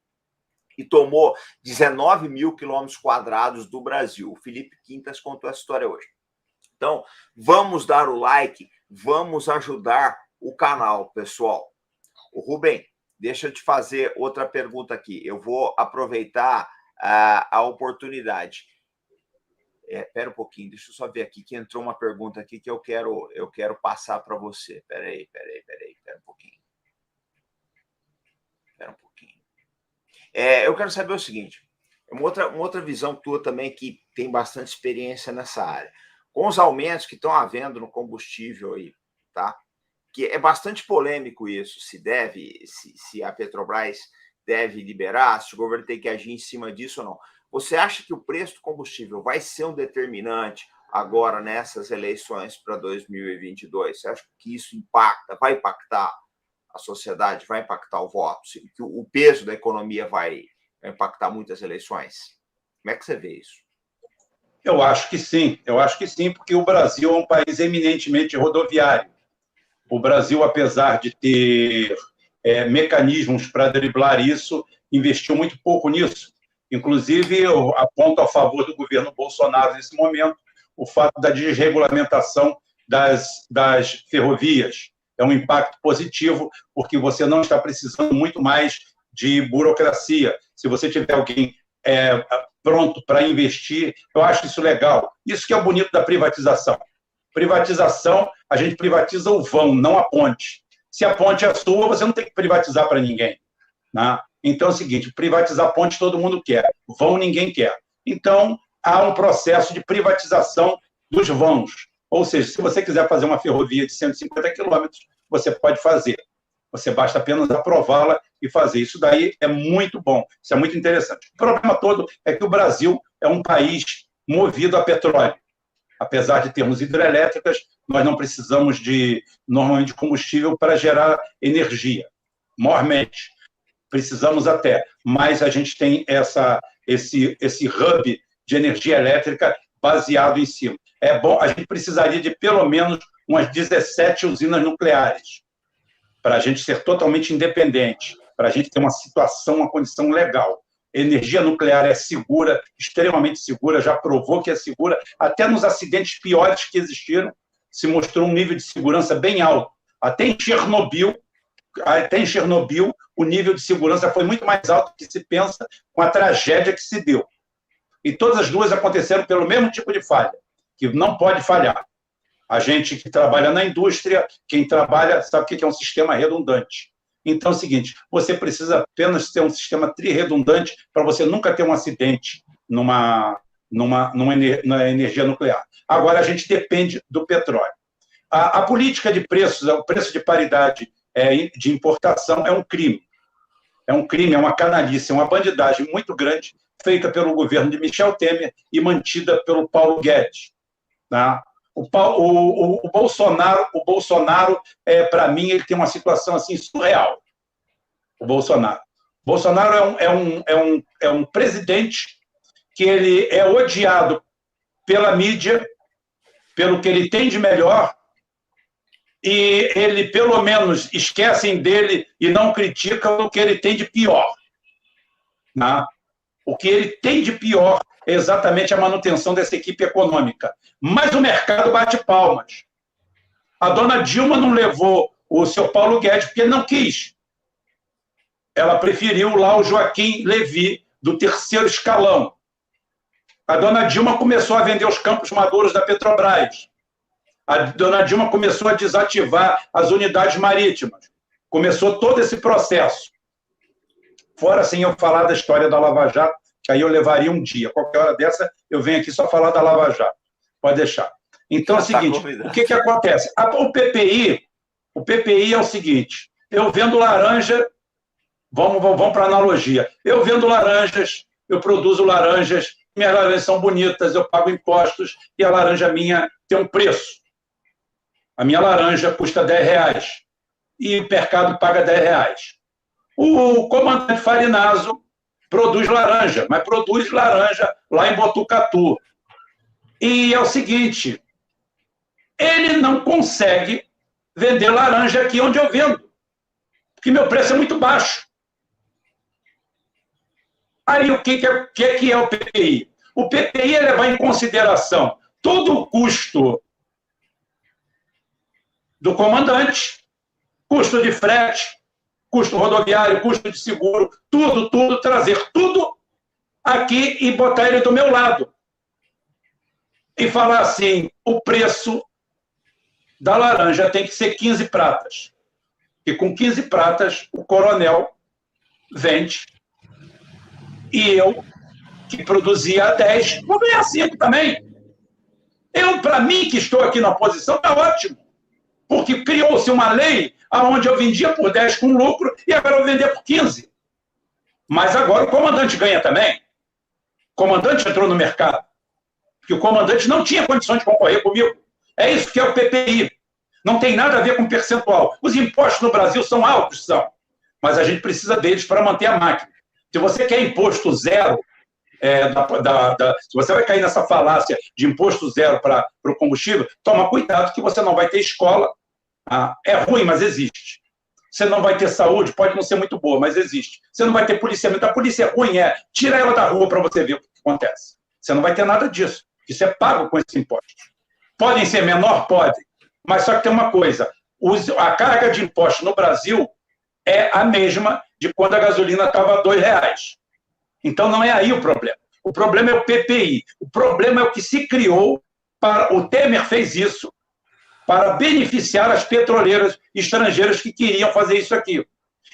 e tomou 19 mil quilômetros quadrados do Brasil. O Felipe Quintas contou essa história hoje. Então, vamos dar o like, vamos ajudar o canal, pessoal. O Rubem, deixa eu te fazer outra pergunta aqui. Eu vou aproveitar a oportunidade. Espera um pouquinho, deixa eu só ver aqui que entrou uma pergunta aqui que eu quero passar para você. Espera aí, espera um pouquinho. Espera um pouquinho. Eu quero saber o seguinte, uma outra visão tua também que tem bastante experiência nessa área. Com os aumentos que estão havendo no combustível aí, tá? Que é bastante polêmico isso, se a Petrobras deve liberar, se o governo tem que agir em cima disso ou não. Você acha que o preço do combustível vai ser um determinante agora nessas eleições para 2022? Você acha que isso vai impactar a sociedade, vai impactar o voto? Que o peso da economia vai impactar muitas eleições? Como é que você vê isso? Eu acho que sim, porque o Brasil é um país eminentemente rodoviário. O Brasil, apesar de ter mecanismos para driblar isso, investiu muito pouco nisso. Inclusive, eu aponto a favor do governo Bolsonaro nesse momento o fato da desregulamentação das ferrovias. É um impacto positivo, porque você não está precisando muito mais de burocracia. Se você tiver alguém pronto para investir, eu acho isso legal. Isso que é o bonito da privatização. Privatização, a gente privatiza o vão, não a ponte. Se a ponte é sua, você não tem que privatizar para ninguém. Né? Então é o seguinte, privatizar a ponte todo mundo quer, vão ninguém quer. Então, há um processo de privatização dos vãos. Ou seja, se você quiser fazer uma ferrovia de 150 quilômetros, você pode fazer. Você basta apenas aprová-la e fazer. Isso daí é muito bom, isso é muito interessante. O problema todo é que o Brasil é um país movido a petróleo. Apesar de termos hidrelétricas, nós não precisamos normalmente, de combustível para gerar energia. Mormente. Precisamos até. Mas a gente tem esse hub de energia elétrica baseado em cima. É bom, a gente precisaria de pelo menos umas 17 usinas nucleares para a gente ser totalmente independente, para a gente ter uma situação, uma condição legal. Energia nuclear é segura, extremamente segura, já provou que é segura, até nos acidentes piores que existiram, se mostrou um nível de segurança bem alto. Até em Chernobyl, o nível de segurança foi muito mais alto do que se pensa com a tragédia que se deu. E todas as duas aconteceram pelo mesmo tipo de falha, que não pode falhar. A gente que trabalha na indústria, quem trabalha, sabe o que é um sistema redundante. Então é o seguinte, você precisa apenas ter um sistema trirredundante para você nunca ter um acidente na energia nuclear. Agora, a gente depende do petróleo. A política de preços, o preço de paridade de importação é um crime. É um crime, é uma canalice, é uma bandidagem muito grande, feita pelo governo de Michel Temer e mantida pelo Paulo Guedes. Tá? O Bolsonaro para mim, ele tem uma situação assim surreal. O Bolsonaro é um presidente que ele é odiado pela mídia, pelo que ele tem de melhor, e ele, pelo menos, esquecem dele e não criticam o que ele tem de pior. Né? O que ele tem de pior é exatamente a manutenção dessa equipe econômica. Mas o mercado bate palmas. A dona Dilma não levou o seu Paulo Guedes porque ele não quis. Ela preferiu lá o Joaquim Levy, do terceiro escalão. A dona Dilma começou a vender os campos maduros da Petrobras. A dona Dilma começou a desativar as unidades marítimas. Começou todo esse processo. Fora sem eu falar da história da Lava Jato, que aí eu levaria um dia. Qualquer hora dessa, eu venho aqui só falar da Lava Jato. Pode deixar. Então é o seguinte, o que acontece? O PPI é o seguinte, eu vendo laranja, vamos para a analogia, eu vendo laranjas, eu produzo laranjas, minhas laranjas são bonitas, eu pago impostos e a laranja minha tem um preço. A minha laranja custa R$10 e o mercado paga R$10. O comandante Farinazo produz laranja, mas produz laranja lá em Botucatu. E é o seguinte, ele não consegue vender laranja aqui onde eu vendo, porque meu preço é muito baixo. Aí o que é o PPI? O PPI é levar em consideração todo o custo do comandante, custo de frete, custo rodoviário, custo de seguro, tudo, trazer tudo aqui e botar ele do meu lado. E falar assim, o preço da laranja tem que ser 15 pratas. E com 15 pratas, o coronel vende. E eu, que produzia a 10, vou ganhar 5 também. Para mim, que estou aqui na posição, está ótimo. Porque criou-se uma lei onde eu vendia por 10 com lucro e agora eu vou vender por 15. Mas agora o comandante ganha também. O comandante entrou no mercado. Porque o comandante não tinha condições de concorrer comigo. É isso que é o PPI. Não tem nada a ver com percentual. Os impostos no Brasil são altos, mas a gente precisa deles para manter a máquina. Se você quer imposto zero, se você vai cair nessa falácia de imposto zero para o combustível, toma cuidado que você não vai ter escola. É ruim, mas existe. Você não vai ter saúde, pode não ser muito boa, mas existe. Você não vai ter policiamento. A polícia é ruim, tira ela da rua para você ver o que acontece. Você não vai ter nada disso. Isso é pago com esses impostos. Podem ser menor? Podem. Mas só que tem uma coisa. A carga de impostos no Brasil é a mesma de quando a gasolina estava a R$2. Então não é aí o problema. O problema é o PPI. O problema é o que se criou o Temer fez isso para beneficiar as petroleiras estrangeiras que queriam fazer isso aqui.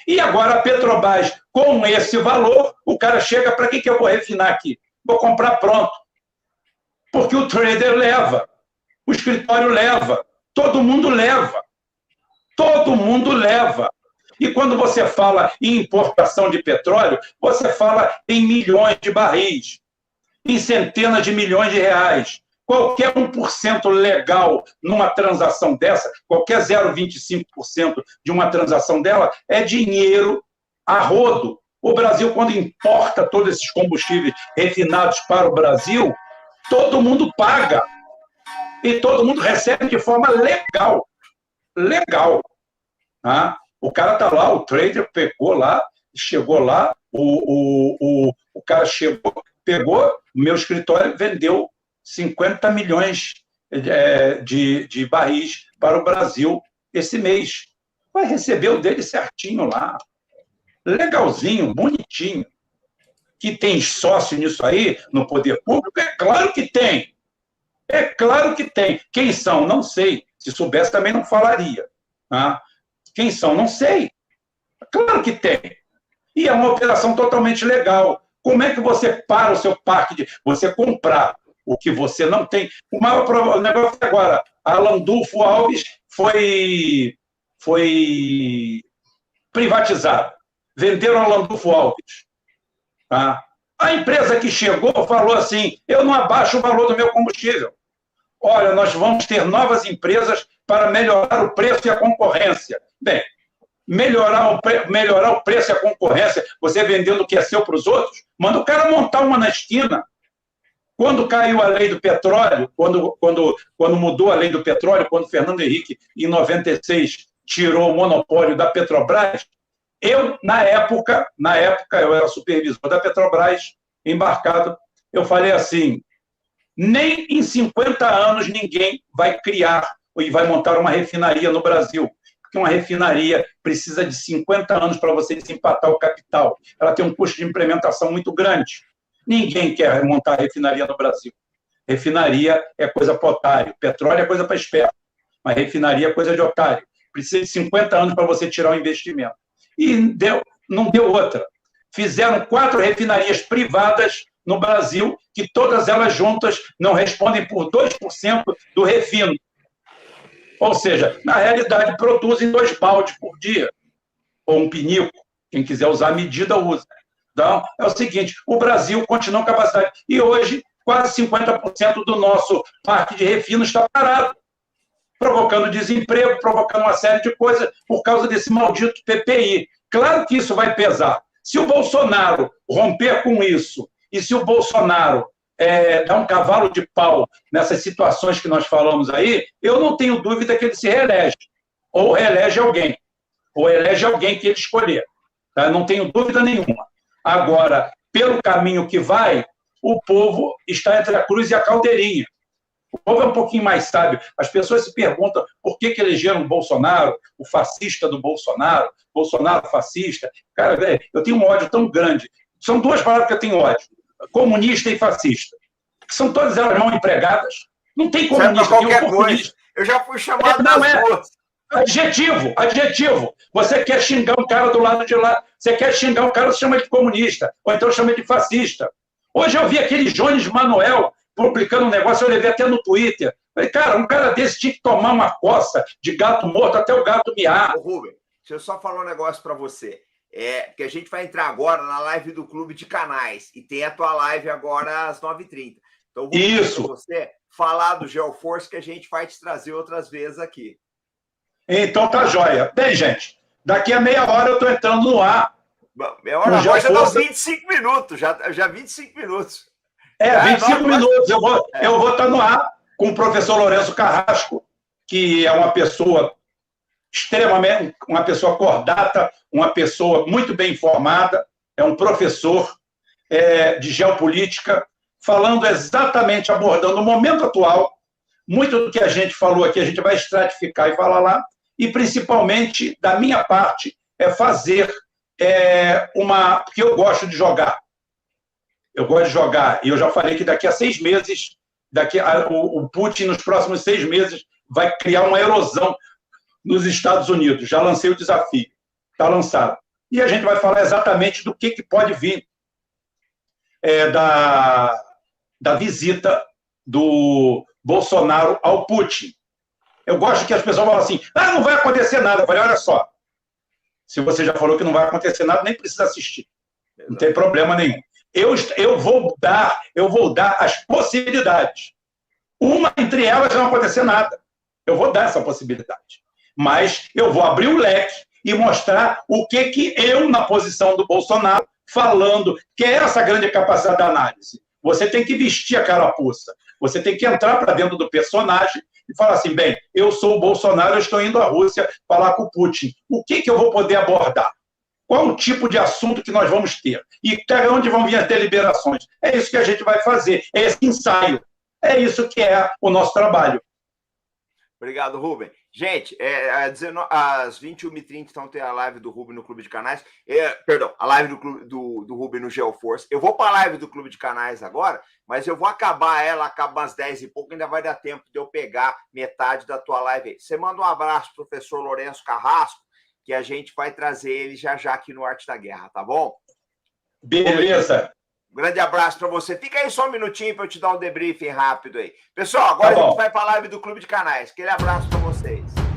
E agora a Petrobras, com esse valor, o cara chega, para que eu vou refinar aqui? Vou comprar pronto. Porque o trader leva, o escritório leva, todo mundo leva. Todo mundo leva. E quando você fala em importação de petróleo, você fala em milhões de barris, em centenas de milhões de reais. Qualquer 1% legal numa transação dessa, qualquer 0,25% de uma transação dela, é dinheiro a rodo. O Brasil, quando importa todos esses combustíveis refinados para o Brasil, todo mundo paga. E todo mundo recebe de forma legal. Legal. Tá? O cara está lá, o trader pegou lá, chegou lá, o cara chegou, pegou, o meu escritório vendeu 50 milhões de barris para o Brasil esse mês. Vai receber o dele certinho lá. Legalzinho, bonitinho. Que tem sócio nisso aí, no poder público? É claro que tem. É claro que tem. Quem são? Não sei. Se soubesse, também não falaria. Tá? Quem são? Não sei. Claro que tem. E é uma operação totalmente legal. Como é que você para o seu parque de... Você comprar o que você não tem. O maior negócio é agora. A Landulfo Alves foi privatizada. Venderam a Landulfo Alves. Tá? A empresa que chegou falou assim, eu não abaixo o valor do meu combustível. Olha, nós vamos ter novas empresas para melhorar o preço e a concorrência. Bem, melhorar o preço e a concorrência, você vendendo o que é seu para os outros, manda o cara montar uma na esquina. Quando caiu a lei do petróleo, quando mudou a lei do petróleo, quando Fernando Henrique, em 96, tirou o monopólio da Petrobras, eu, na época, eu era supervisor da Petrobras, embarcado, eu falei assim, nem em 50 anos ninguém vai criar e vai montar uma refinaria no Brasil, porque uma refinaria precisa de 50 anos para você desempatar o capital. Ela tem um custo de implementação muito grande. Ninguém quer montar refinaria no Brasil. Refinaria é coisa para otário, petróleo é coisa para esperto, mas refinaria é coisa de otário. Precisa de 50 anos para você tirar o investimento. E não deu outra. Fizeram 4 refinarias privadas no Brasil, que todas elas juntas não respondem por 2% do refino. Ou seja, na realidade, produzem 2 baldes por dia, ou um pinico. Quem quiser usar a medida, usa. Então, é o seguinte, o Brasil continua com capacidade. E hoje, quase 50% do nosso parque de refino está parado, provocando desemprego, provocando uma série de coisas por causa desse maldito PPI. Claro que isso vai pesar. Se o Bolsonaro romper com isso, e se o Bolsonaro dar um cavalo de pau nessas situações que nós falamos aí, eu não tenho dúvida que ele se reelege. Ou reelege alguém. Ou elege alguém que ele escolher. Tá? Não tenho dúvida nenhuma. Agora, pelo caminho que vai, o povo está entre a cruz e a caldeirinha. O povo é um pouquinho mais sábio. As pessoas se perguntam por que elegeram o Bolsonaro, o fascista do Bolsonaro, Bolsonaro fascista. Cara, velho, eu tenho um ódio tão grande. São 2 palavras que eu tenho ódio. Comunista e fascista. São todas elas mal empregadas. Não tem comunista, tem oportunista. Eu já fui chamado das duas. Adjetivo. Você quer xingar um cara do lado de lá, você quer xingar um cara, você chama ele de comunista, ou então chama ele de fascista. Hoje eu vi aquele Jones Manuel publicando um negócio, eu levei até no Twitter. Falei, cara, um cara desse tinha que tomar uma coça de gato morto até o gato miar. Ô, Rubem, deixa eu só falar um negócio para você. Que a gente vai entrar agora na live do Clube de Canais, e tem a tua live agora às 9h30. Então, vou pedir para você falar do GeoForce, que a gente vai te trazer outras vezes aqui. Então tá jóia. Bem, gente, daqui a meia hora eu estou entrando no ar. Meia hora agora já dá uns 25 minutos, já 25 minutos. 25 minutos. Eu vou estar no ar com o professor Lourenço Carrasco, que é uma pessoa extremamente, uma pessoa cordata, uma pessoa muito bem informada, é um professor de geopolítica, falando exatamente, abordando o momento atual. Muito do que a gente falou aqui, a gente vai estratificar e falar lá, e principalmente, da minha parte, fazer porque eu gosto de jogar. Eu gosto de jogar, e eu já falei que daqui a 6 meses, o Putin, nos próximos 6 meses, vai criar uma erosão nos Estados Unidos. Já lancei o desafio, está lançado. E a gente vai falar exatamente do que pode vir da visita do Bolsonaro ao Putin. Eu gosto que as pessoas falam assim, não vai acontecer nada. Eu falei, olha só, se você já falou que não vai acontecer nada, nem precisa assistir. Não tem problema nenhum. Eu vou dar as possibilidades. Uma entre elas não acontecer nada. Eu vou dar essa possibilidade. Mas eu vou abrir o leque e mostrar o que eu, na posição do Bolsonaro, falando, que é essa grande capacidade de análise. Você tem que vestir a carapuça. Você tem que entrar para dentro do personagem e falar assim, bem, eu sou o Bolsonaro, eu estou indo à Rússia falar com o Putin. O que eu vou poder abordar? Qual o tipo de assunto que nós vamos ter? E para onde vão vir as deliberações? É isso que a gente vai fazer. É esse ensaio. É isso que é o nosso trabalho. Obrigado, Rubem. Gente, às 21h30 então tem a live do Rubem no Clube de Canais. Perdão, a live do Rubem no GeoForce. Eu vou para a live do Clube de Canais agora, mas eu vou acabar ela, acaba às 10 e pouco, ainda vai dar tempo de eu pegar metade da tua live aí. Você manda um abraço pro professor Lourenço Carrasco, que a gente vai trazer ele já aqui no Arte da Guerra, tá bom? Beleza. Um grande abraço para você. Fica aí só um minutinho para eu te dar um debriefing rápido aí. Pessoal, agora a gente vai para a live do Clube de Canais. Aquele abraço para vocês.